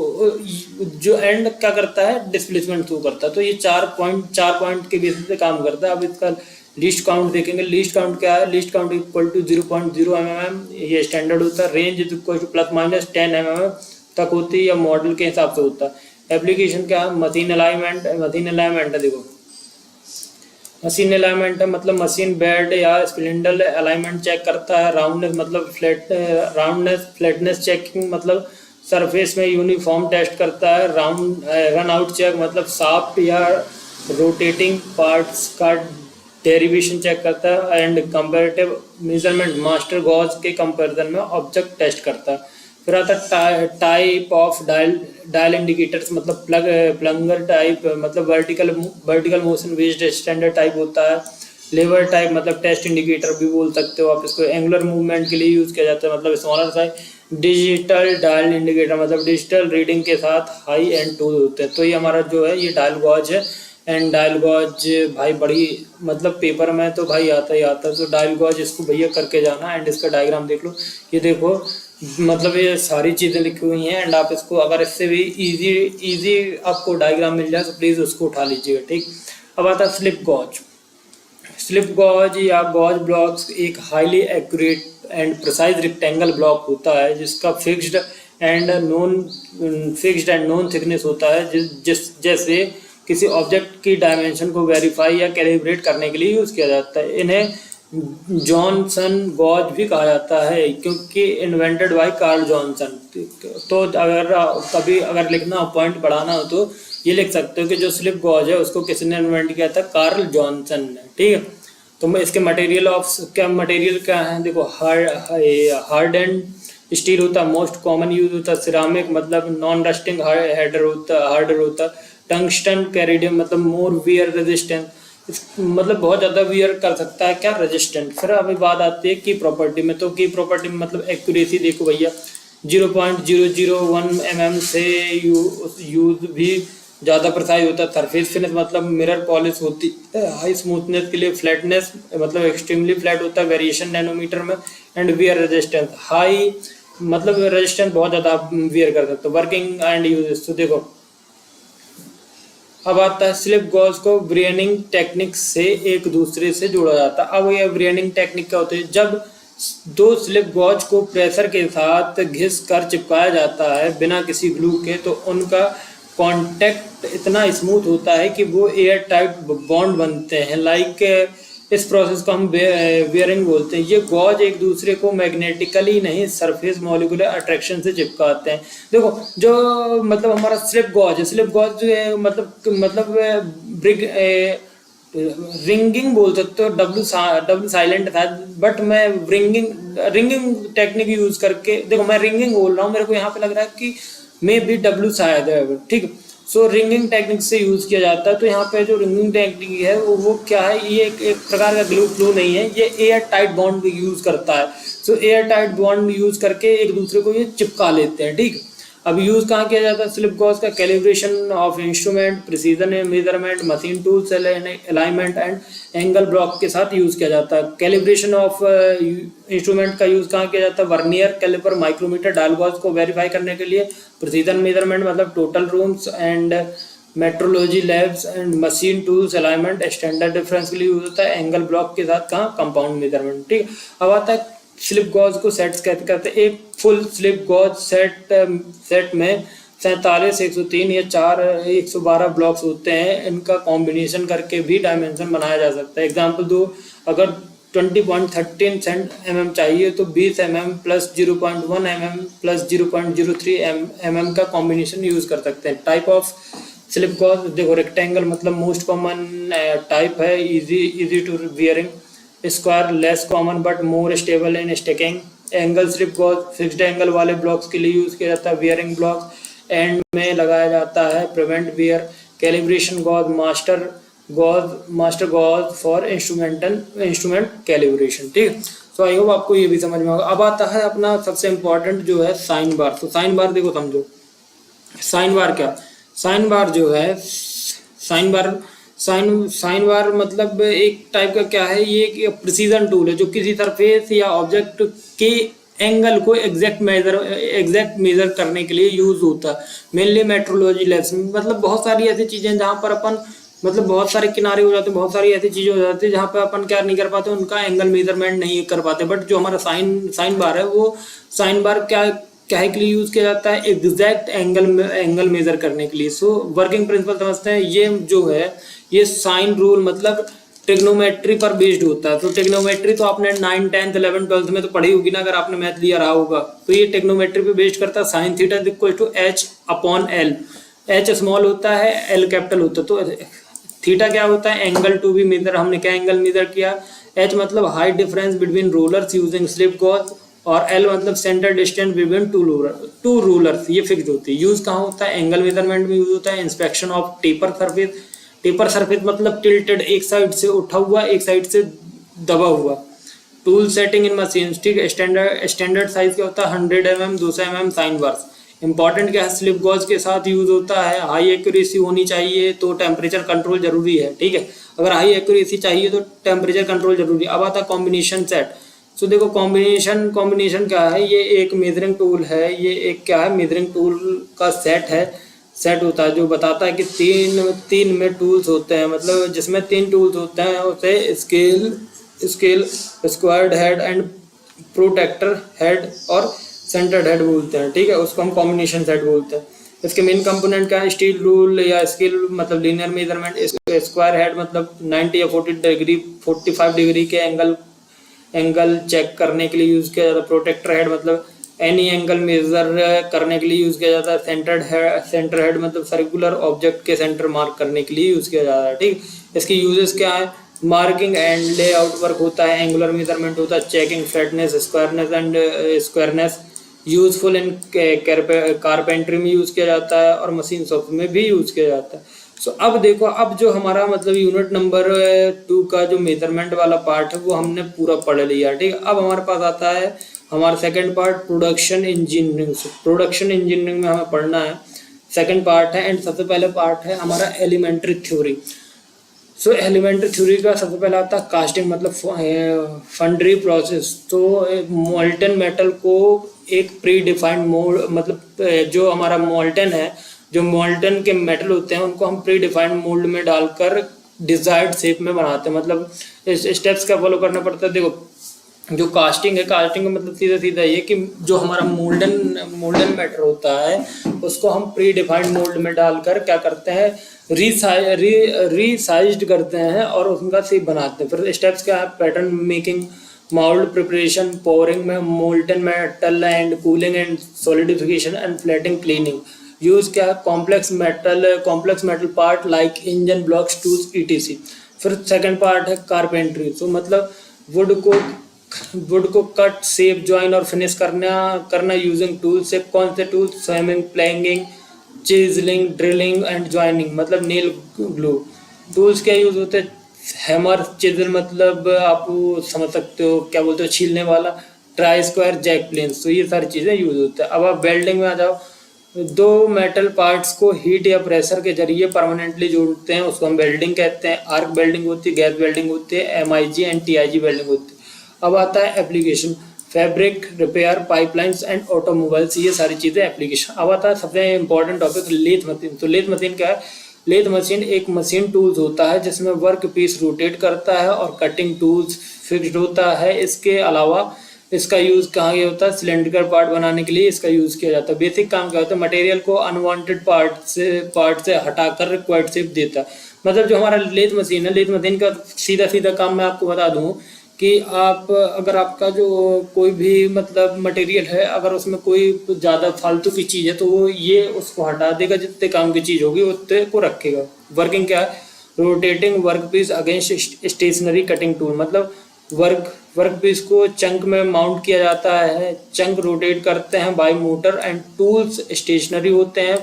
Speaker 1: जो एंड क्या करता है, डिस्प्लेसमेंट शो करता है। तो ये चार पॉइंट के बेसिस पे काम करता है। अब इसका लीस्ट काउंट देखेंगे। लीस्ट काउंट क्या है, least count equal to 0.0 mm, ये स्टैंडर्ड होता है। Range is equal to ±10 mm तक होती है, या मॉडल के हिसाब से होता है। एप्लीकेशन क्या है, मशीन अलाइनमेंट है। देखो मशीन अलाइनमेंट है मतलब मशीन बेड या स्पिंडल अलाइनमेंट चेक करता है। राउंडनेस मतलब फ्लैटनेस चेकिंग मतलब सरफेस में यूनिफॉर्म टेस्ट करता है। रन आउट चेक मतलब शाफ्ट या रोटेटिंग पार्ट्स का डेरिवेशन चेक करता है। And comparative measurement master gauge के कंपैरिजन में ऑब्जेक्ट टेस्ट करता है। फिर आता है टाइप ऑफ डायल इंडिकेटर्स मतलब प्लंगर टाइप मतलब vertical motion based standard type होता है। लेवर टाइप मतलब टेस्ट इंडिकेटर भी बोल सकते हो आप इसको। एंगुलर मूवमेंट के लिए यूज़ किया जाता है मतलब smaller size. Digital dial indicator मतलब डिजिटल रीडिंग के साथ हाई एंड टूल होते हैं। तो ये हमारा जो है ये डायल गॉज है। एंड डायल गॉज भाई बड़ी मतलब पेपर में तो भाई आता ही आता है। तो डायल गॉज इसको भैया करके जाना। एंड इसका डायग्राम देख लो, ये देखो मतलब ये सारी चीज़ें लिखी हुई हैं। एंड आप इसको अगर इससे भी इजी आपको डायग्राम मिल जाए तो प्लीज़ उसको उठा लीजिएगा। ठीक, अब आता है स्लिप गॉज। स्लिप गॉज या गॉज ब्लॉक्स एक highly accurate and precise rectangle block होता है जिसका फिक्स्ड एंड नॉन थिकनेस होता है। जैसे किसी ऑब्जेक्ट की डायमेंशन को वेरीफाई या कैलिब्रेट करने के लिए यूज़ किया जाता है। इन्हें जॉनसन गॉज भी कहा जाता है क्योंकि इन्वेंटेड बाय कार्ल जॉनसन। तो अगर लिखना हो, पॉइंट बढ़ाना हो तो ये लिख सकते हो कि जो स्लिप गॉज है उसको किसने इन्वेंट किया था, कार्ल जॉनसन ने। ठीक है, तो इसके मटेरियल क्या है, देखो हार्ड एंड स्टील होता है, मोस्ट कॉमन यूज होता है। सिरामिक मतलब नॉन रस्टिंग हार्डर होता है। टंगस्टन कैरिडियम मतलब मोर वियर रेजिस्टेंस। मतलब बहुत ज़्यादा वियर कर सकता है क्या, रेजिस्टेंट। फिर अभी बात आती है की प्रॉपर्टी में, तो की प्रॉपर्टी में मतलब एक्यूरेसी देखो भैया 0.001 mm से यूज भी ज़्यादा प्रिसाइज होता है। सरफेस फिनिश मतलब मिरर पॉलिश होती है। हाई स्मूथनेस के लिए फ्लैटनेस मतलब एक्सट्रीमली फ्लैट होता है, वेरिएशन नैनोमीटर में। एंड वियर रेजिस्टेंस हाई मतलब रेजिस्टेंस बहुत ज़्यादा वियर कर सकते हो। वर्किंग एंड यूजेस, तो देखो अब आता है स्लिप गॉज को ब्रेनिंग टेक्निक से एक दूसरे से जोड़ा जाता है। अब ये ब्रेनिंग टेक्निक क्या होती है, जब दो स्लिप गॉज को प्रेशर के साथ घिस कर चिपकाया जाता है बिना किसी ग्लू के, तो उनका कांटेक्ट इतना स्मूथ होता है कि वो एयर टाइट बॉन्ड बनते हैं। लाइक इस प्रोसेस को हम वेयरिंग बोलते हैं। ये गॉज एक दूसरे को मैग्नेटिकली नहीं, सरफेस मॉलिक्यूलर अट्रैक्शन से चिपकाते हैं। देखो जो मतलब हमारा स्लिप गॉज है, स्लिप गॉज जो है मतलब ब्रिग रिंगिंग बोल सकते हो, डब्ल्यू साइलेंट था, बट मैं रिंगिंग टेक्निक यूज करके, देखो मैं रिंगिंग बोल रहा हूँ, मेरे को यहाँ पे लग रहा है कि मे बी डब्ल्यू शायद है, ठीक। सो रिंगिंग टेक्निक से यूज किया जाता है। तो यहाँ पे जो रिंगिंग टेक्निक है वो क्या है, ये एक प्रकार का ग्लू फ्लू नहीं है, ये एयर टाइट बॉन्ड यूज करता है। सो एयर टाइट बॉन्ड यूज करके एक दूसरे को ये चिपका लेते हैं, ठीक। अब यूज कहाँ किया जाता है स्लिप गॉज का, calibration of instrument, precision measurement, machine tools, alignment and angle block के साथ यूज किया जाता है। कैलिब्रेशन ऑफ इंस्ट्रूमेंट का यूज कहाँ किया जाता है, vernier caliper, micrometer, dial gauge को वेरीफाई करने के लिए। प्रिसीजन मेजरमेंट मतलब total rooms and metrology labs and machine tools, alignment standard difference के लिए यूज होता है। एंगल ब्लॉक के साथ कहाँ, कंपाउंड मेजरमेंट, ठीक। अब आता है स्लिप गॉज को सेट्स कहते करते। एक फुल स्लिप गॉज सेट में 47, 103 या 112 ब्लॉक्स होते हैं। इनका कॉम्बिनेशन करके भी डायमेंशन बनाया जा सकता है। एग्जांपल दो, अगर 20.13 mm चाहिए तो 20 mm plus 0.1 mm plus 0.03 mm का कॉम्बिनेशन यूज कर सकते हैं। टाइप ऑफ स्लिप गॉज देखो, रेक्टेंगल मतलब मोस्ट कॉमन टाइप है, easy to wearing. Square less common but more stable in sticking. Angle slip gauge fixed angle वाले blocks के लिए यूज किया जाता है। वियरिंग ब्लॉक्स एंड में लगाया जाता है, prevent wear. Calibration gauge master gauge for instrument calibration, ठीक। सो आई होप आपको ये भी समझ में होगा। अब आता है अपना सबसे इम्पोर्टेंट जो है साइन बार। तो साइन बार देखो समझो, साइन बार क्या, साइन बार जो है साइन बार मतलब एक टाइप का क्या है, ये एक प्रिसीजन टूल है जो किसी सरफेस या ऑब्जेक्ट के एंगल को एग्जैक्ट मेजर करने के लिए यूज होता है। मेनली मेट्रोलॉजी लैब्स में, मतलब बहुत सारी ऐसी चीजें जहाँ पर अपन मतलब बहुत सारे किनारे हो जाते हैं, बहुत सारी ऐसी चीजें हो जाती है जहाँ पे अपन क्या नहीं कर पाते, उनका एंगल मेजरमेंट नहीं कर पाते। बट जो हमारा साइन बार है, वो साइन बार क्या के लिए यूज किया जाता है, एग्जैक्ट एंगल मेजर करने के लिए। सो वर्किंग प्रिंसिपल समझते हैं। ये जो है ये साइन रूल मतलब ट्रिग्नोमेट्री पर बेस्ड होता है। तो ट्रिग्नोमेट्री तो आपने 9, 10, 11, 12 में तो पढ़ी होगी ना, अगर आपने मैथ लिया रहा होगा। तो ये ट्रिग्नोमेट्री पे बेस्ड करता है। Sine theta is equal to H upon L. H small होता है, एल कैपिटल होता है। तो थीटा क्या होता है, एंगल टू बी मेजर। हमने क्या एंगल मेजर किया, एच मतलब height difference between rollers using slip gauge, और एल मतलब centre distance between two rulers. ये फिक्स होती है। यूज कहाँ होता है, एंगल मेजरमेंट में यूज होता है। Inspection of taper surface, taper surface मतलब टिल्टेड, एक साइड से उठा हुआ, एक साइड से दबा हुआ। टूल सेटिंग इन मशीन, ठीक। स्टैंडर्ड साइज क्या होता है, 100 mm, 200 mm sine bars. Important क्या है, स्लिप गॉज के साथ यूज होता है। हाई एक्यूरेसी होनी चाहिए तो टेम्परेचर कंट्रोल जरूरी है, ठीक है। अगर हाई एक्यूरेसी चाहिए तो टेम्परेचर कंट्रोल जरूरी है। अब आता है कॉम्बिनेशन सेट। सो देखो कॉम्बिनेशन क्या है, ये एक मेजरिंग टूल है, ये एक क्या है, मेजरिंग टूल का सेट होता है जो बताता है कि तीन में टूल्स होते हैं, मतलब जिसमें 3 टूल्स होते हैं, उसे scale, squared head and protector head और सेंटर्ड हेड बोलते हैं, ठीक है। उसको हम कॉम्बिनेशन सेट बोलते हैं। इसके मेन कंपोनेंट क्या है, स्टील रूल या स्केल मतलब लीनियर मेजरमेंट, स्क्वायर हेड मतलब 90 या 45 डिग्री के एंगल चेक करने के लिए यूज किया जाता है। प्रोटेक्टर हेड मतलब एनी एंगल मेजर करने के लिए यूज किया जाता है। सेंटर हेड मतलब सर्कुलर ऑब्जेक्ट के सेंटर मार्क करने के लिए यूज किया जाता है, ठीक। इसकी यूजेस क्या है, मार्किंग एंड लेआउट वर्क होता है, एंगुलर मेजरमेंट होता है, checking flatness, squareness useful in carpentry में यूज किया जाता है और मशीन शॉप में भी यूज किया जाता है। सो अब देखो, अब जो हमारा मतलब यूनिट नंबर 2 का जो मेजरमेंट वाला पार्ट है वो हमने पूरा पढ़ लिया, ठीक है। अब हमारे पास आता है हमारा second part, production engineering. Production engineering में हमें पढ़ना है, सेकंड पार्ट है, एंड सबसे पहले पार्ट है हमारा एलिमेंट्री थ्योरी। सो एलिमेंट्री थ्योरी का सबसे पहला आता है कास्टिंग, मतलब फंडरी प्रोसेस। तो मोल्टन मेटल को एक प्री डिफाइंड मोल्ड, मतलब जो हमारा मोल्टन है, जो मोल्टन के मेटल होते हैं उनको हम प्री डिफाइंड मोल्ड में डालकर डिजायर्ड शेप में बनाते हैं। मतलब इस स्टेप्स का फॉलो करना पड़ता है। देखो, जो कास्टिंग है, कास्टिंग का मतलब सीधा सीधा ये कि जो हमारा मोल्डन मैटर होता है उसको हम प्री डिफाइंड मोल्ड में डालकर क्या करते हैं, रीसाइज्ड करते हैं और उनका शेप बनाते हैं। फिर स्टेप्स क्या है, pattern making, mould preparation, pouring में molten metal and cooling and solidification and fettling, cleaning. Use क्या है, complex metal part like engine blocks, tools, ETC. फिर सेकंड पार्ट है कारपेंट्री। तो मतलब वुड को कट, शेप, जॉइन और फिनिश करना यूजिंग टूल से। कौन से tool, swimming, planing, chiselling, drilling and joining, मतलब नेल ग्लू। टूल्स क्या यूज होते हैं, हैमर, चिजल, मतलब आप समझ सकते हो क्या बोलते हो, छीलने वाला, ट्राई स्क्वायर, जैक प्लेन्स। तो ये सारी चीज़ें यूज होते हैं। अब आप वेल्डिंग में आ जाओ। दो मेटल पार्ट्स को हीट या प्रेशर के जरिए परमानेंटली जोड़ते हैं, उसको हम वेल्डिंग कहते हैं। आर्क वेल्डिंग होती है, गैस वेल्डिंग होती है, एमआईजी एंड टीआईजी वेल्डिंग होती है। अब आता है application, fabric, repair, pipelines and automobiles, ये सारी चीज़ें एप्लीकेशन। अब आता है सबसे इंपॉर्टेंट टॉपिक, लेथ मशीन। तो लेथ मशीन क्या है, लेथ मशीन एक मशीन टूल्स होता है जिसमें वर्क पीस रोटेट करता है और कटिंग टूल्स फिक्स्ड होता है। इसके अलावा इसका यूज़ कहाँ ये होता है, सिलेंड्रिकल पार्ट बनाने के लिए इसका यूज़ किया जाता है। बेसिक काम क्या होता है, मटेरियल को अनवांटेड पार्ट से हटाकर रिक्वायर्ड शेप देता है। मतलब जो हमारा लेथ मशीन है, लेथ मशीन का सीधा सीधा काम मैं आपको बता दूं कि आप अगर आपका जो कोई भी मतलब मटेरियल है, अगर उसमें कोई ज़्यादा फालतू की चीज़ है तो वो ये उसको हटा देगा, जितने काम की चीज़ होगी उतने को रखेगा। वर्किंग क्या है, rotating work piece against stationary cutting tool. मतलब वर्क पीस को चंक में माउंट किया जाता है, चंक रोटेट करते हैं by motor and tools stationary होते हैं,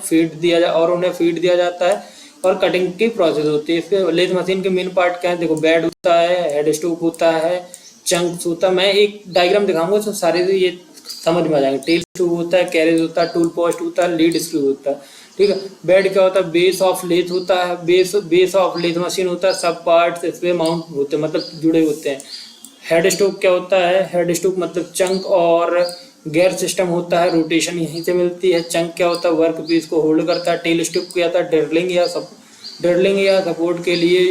Speaker 1: और उन्हें फीड दिया जाता है और कटिंग की प्रोसेस होती है। इसके लेथ मशीन के मेन पार्ट क्या है, देखो, बेड होता है, हेड स्टॉक होता है, चंक्स होता है। मैं एक डायग्राम दिखाऊंगा तो सारे ये समझ में आ जाएंगे। टेल स्क्रू होता है, कैरेज होता है, टूल पोस्ट होता है, लीड स्क्रू होता है, ठीक है। बेड क्या होता है, बेस ऑफ लेथ होता है, बेस ऑफ लेथ मशीन होता है, सब पार्ट्स इस पे माउंट होते हैं, मतलब जुड़े होते हैं। हेड स्टॉक क्या होता है, हेड स्टॉक मतलब चंक और गेयर सिस्टम होता है, रोटेशन यहीं से मिलती है। चंक क्या होता है, वर्क पीस को होल्ड करता है। टेल स्टॉक क्या होता है, ड्रिलिंग या सपोर्ट के लिए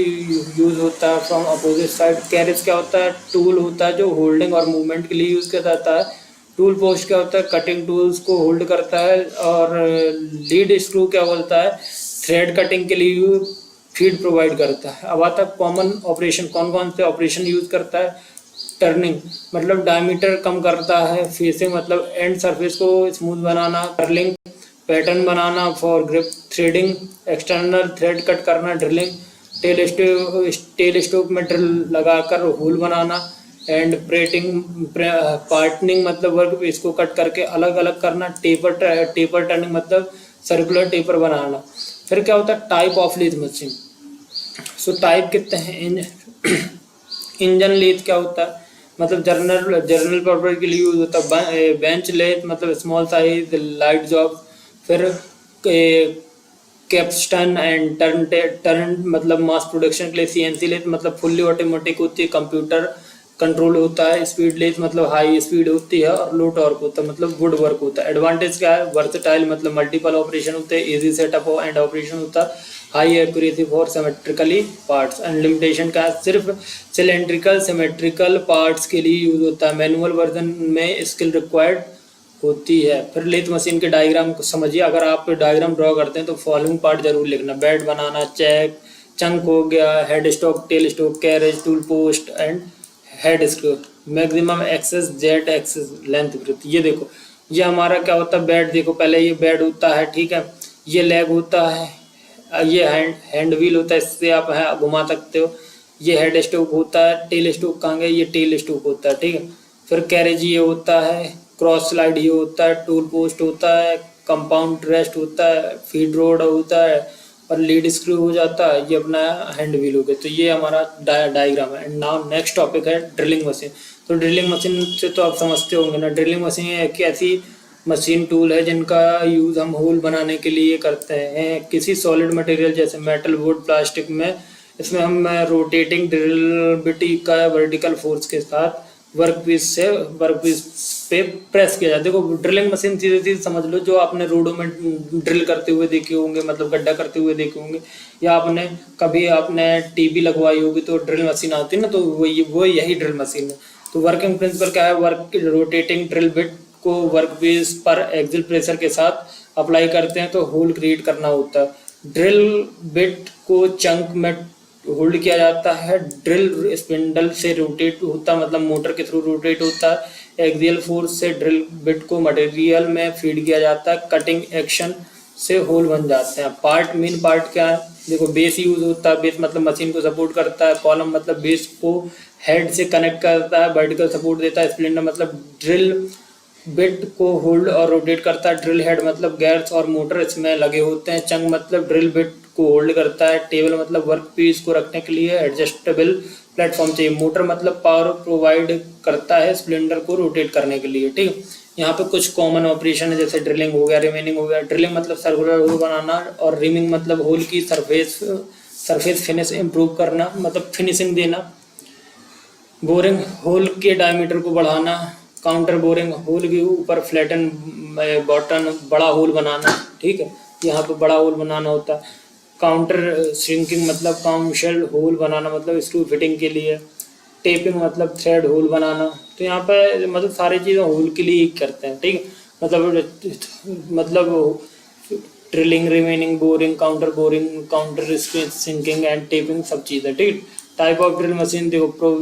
Speaker 1: यूज होता है फ्रॉम अपोजिट साइड। कैरेज क्या होता है, टूल होता है जो होल्डिंग और मूवमेंट के लिए यूज किया जाता है। टूल पोस्ट क्या होता है, कटिंग टूल्स को होल्ड करता है। और लीड स्क्रू क्या बोलता है, थ्रेड कटिंग के लिए फीड प्रोवाइड करता है। अब आता है कॉमन ऑपरेशन, कौन कौन से ऑपरेशन यूज करता है। टर्निंग मतलब डायमीटर कम करता है। फेसिंग मतलब एंड सरफेस को स्मूथ बनाना। कर्लिंग पैटर्न बनाना for grip. Threading external thread cut करना। ड्रिलिंग टेल स्टोक में ड्रिल लगाकर होल बनाना। एंड पार्टनिंग मतलब वर्क इसको कट करके अलग अलग करना। टेपर टर्निंग मतलब सर्कुलर टेपर बनाना। फिर क्या होता है, type of lathe machine. So type कितने हैं, इंजन लेथ क्या होता है, मतलब जर्नल पर्पज के लिए यूज होता है। बेंच लेथ मतलब स्मॉल साइज लाइट जॉब। फिर कैप्स्टन एंड टर्न मतलब मास प्रोडक्शन के लिए। सीएनसी लेथ मतलब फुल्ली ऑटोमेटिक होती है, कंप्यूटर कंट्रोल होता है। स्पीड लेथ मतलब हाई स्पीड होती है और लो टॉर्क होता है, मतलब वुड वर्क होता है। एडवांटेज क्या है, वर्सटाइल मतलब मल्टीपल ऑपरेशन होते हैं, इजी सेटअप एंड ऑपरेशन होता है, high accuracy for symmetrically parts. And limitation का सिर्फ सिमेट्रिकल पार्ट्स के लिए यूज होता है। मैनुअल वर्जन में स्किल रिक्वायर्ड होती है। फिर लेथ मशीन के डायग्राम को समझिए। अगर आप डायग्राम ड्रॉ करते हैं तो फॉलोइंग पार्ट जरूर लिखना। बेड बनाना, चंक हो गया, head stock, tail stock, carriage, tool post and head screw. Maximum access, jet access, length, breadth. ये देखो, ये हमारा क्या होता है, बेड। देखो पहले ये बेड होता है, ठीक है, ये लेग होता है, ये हैंड व्हील होता है, इससे आप घुमा सकते हो। ये हेड स्टॉक होता है, टेल स्टॉक कहाँ गए, ये टेल स्टॉक होता है, ठीक है। फिर कैरेज ये होता है, क्रॉस स्लाइड ये होता है, टूल पोस्ट होता है, कंपाउंड रेस्ट होता है, फीड रोड होता है, और लीड स्क्रू हो जाता है, ये अपना हैंड व्हील हो गया। तो ये हमारा डायग्राम है। एंड नाउ नेक्स्ट टॉपिक है ड्रिलिंग मशीन। तो ड्रिलिंग मशीन से तो आप समझते होंगे ना, ड्रिलिंग मशीन एक ऐसी मशीन टूल है जिनका यूज़ हम होल बनाने के लिए करते हैं किसी सॉलिड मटेरियल जैसे मेटल, वुड, प्लास्टिक में। इसमें हम रोटेटिंग ड्रिल बिट का वर्टिकल फोर्स के साथ वर्कपीस पे प्रेस किया जाता है। देखो ड्रिलिंग मशीन सीधे सीधे समझ लो, जो आपने रोडों में ड्रिल करते हुए देखे होंगे, मतलब गड्ढा करते हुए देखे होंगे, या आपने टीवी लगवाई होगी तो ड्रिल मशीन आती है ना, तो वो यही ड्रिल मशीन है। तो वर्किंग प्रिंसिपल क्या है, रोटेटिंग ड्रिल बिट को वर्कपीस पर एक्सिल प्रेशर के साथ अप्लाई करते हैं तो होल क्रिएट करना होता है। ड्रिल बिट को चंक में होल्ड किया जाता है। ड्रिल स्पिंडल से रोटेट होता है, मतलब मोटर के थ्रू रोटेट होता है। एक्सियल फोर्स से ड्रिल बिट को मटेरियल में फीड किया जाता है। कटिंग एक्शन से होल बन जाते हैं। मेन पार्ट क्या है, देखो बेस यूज होता है। बेस मतलब मशीन को सपोर्ट करता है। कॉलम मतलब बेस को हेड से कनेक्ट करता है, वर्टिकल सपोर्ट देता है। स्प्लिंडर मतलब ड्रिल बिट को होल्ड और रोटेट करता है। ड्रिल हेड मतलब गेयर्स और मोटर इसमें लगे होते हैं। चंग मतलब ड्रिल बिट को होल्ड करता है। टेबल मतलब वर्क पीस को रखने के लिए एडजस्टेबल प्लेटफॉर्म चाहिए। मोटर मतलब पावर प्रोवाइड करता है स्प्लिंडर को रोटेट करने के लिए। ठीक, यहाँ पे कुछ कॉमन ऑपरेशन है जैसे ड्रिलिंग हो गया, रिमेनिंग हो गया। ड्रिलिंग मतलब सर्कुलर होल बनाना, और रिमिंग मतलब होल की सरफेस फिनिश इम्प्रूव करना, मतलब फिनिशिंग देना। बोरिंग होल के डायमीटर को बढ़ाना। काउंटर बोरिंग होल के ऊपर फ्लैटन बॉटम बड़ा होल बनाना। ठीक है, यहाँ पे बड़ा होल बनाना होता है। काउंटर श्रिंकिंग मतलब काउंट शेल होल बनाना, मतलब स्क्रू फिटिंग के लिए। टेपिंग मतलब थ्रेड होल बनाना। तो यहाँ पे मतलब सारी चीज़ें होल के लिए ही करते हैं। ठीक है, मतलब drilling, reaming, boring, counter sinking and tapping सब चीज़ें। ठीक, टाइप ऑफ ड्रिल मशीन देखो,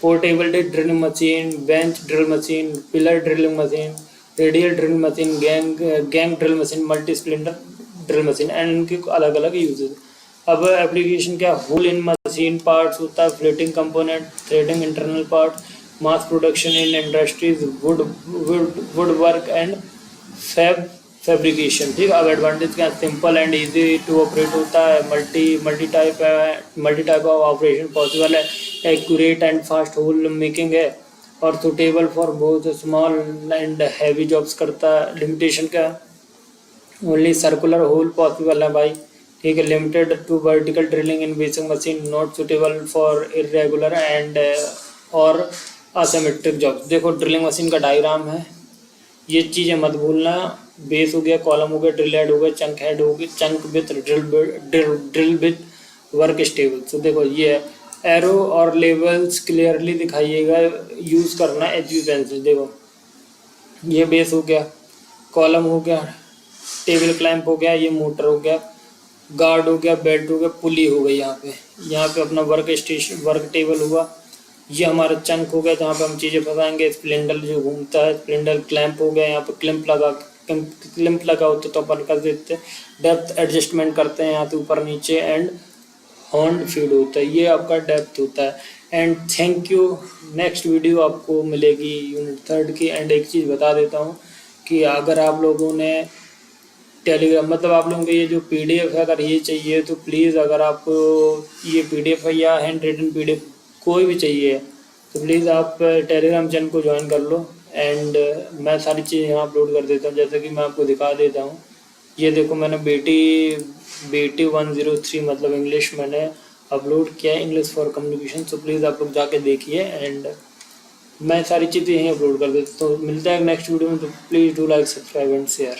Speaker 1: portable drilling machine, bench drill machine, pillar drilling machine, radial drill machine, gang drill machine, multi spindle drill machine, and इनके अलग अलग usage. अब application क्या, whole इन machine parts होता है, fitting component, threading internal part, mass production in industries, wood work and fabrication. ठीक, अब advantage क्या, simple and easy to operate होता है। Multi type of operation possible है। Accurate and fast hole making है, और suitable for both small and heavy jobs करता है। लिमिटेशन क्या, ओनली सर्कुलर होल पॉसिबल है भाई। ठीक है, limited to vertical drilling in basic machine, not suitable for irregular and और असिमेट्रिक जॉब्स। देखो ड्रिलिंग मशीन का डायग्राम है, ये चीज़ें मत भूलना। बेस हो गया, कॉलम हो गया, ड्रिल हेड हो गया, चंक हेड हो गई, chunk with drill with work stable. तो देखो ये एरो और लेवल्स क्लियरली दिखाइएगा, यूज़ करना HB पेंसिल। देखो ये बेस हो गया, कॉलम हो गया, टेबल क्लैंप हो गया, ये मोटर हो गया, गार्ड हो गया, बेल्ट हो गया, पुली हो गई। यहाँ पे अपना वर्क टेबल हुआ। ये हमारा चंक हो गया जहाँ पे हम चीज़ें फंसाएंगे। स्प्लिंडर जो घूमता है, स्प्लिंडर क्लैंप हो गया, यहाँ पे क्लिम्प लगा होता तो अपन कर देते हैं। डेप्थ एडजस्टमेंट करते हैं यहाँ पे ऊपर नीचे, एंड हॉर्न फीड होता है, ये आपका डेप्थ होता है। And thank you. Next video आपको मिलेगी यूनिट 3 की। एंड एक चीज़ बता देता हूँ कि अगर आप लोगों ने टेलीग्राम, मतलब आप लोगों को ये जो PDF है अगर ये चाहिए तो प्लीज़, अगर आपको ये PDF है या हैंड रिटन PDF कोई भी चाहिए तो प्लीज़ आप टेलीग्राम चैनल को ज्वाइन कर लो। एंड मैं सारी चीज़ें यहाँ अपलोड कर देता हूँ, जैसे कि मैं आपको दिखा देता हूँ। ये देखो मैंने बेटी 103 मतलब इंग्लिश मैंने अपलोड किया है, इंग्लिश फॉर कम्युनिकेशन। तो प्लीज़ आप लोग जाके देखिए, एंड मैं सारी चीज़ें यहीं अपलोड कर देता हूँ। तो मिलता है नेक्स्ट वीडियो में, तो please do like, subscribe and share.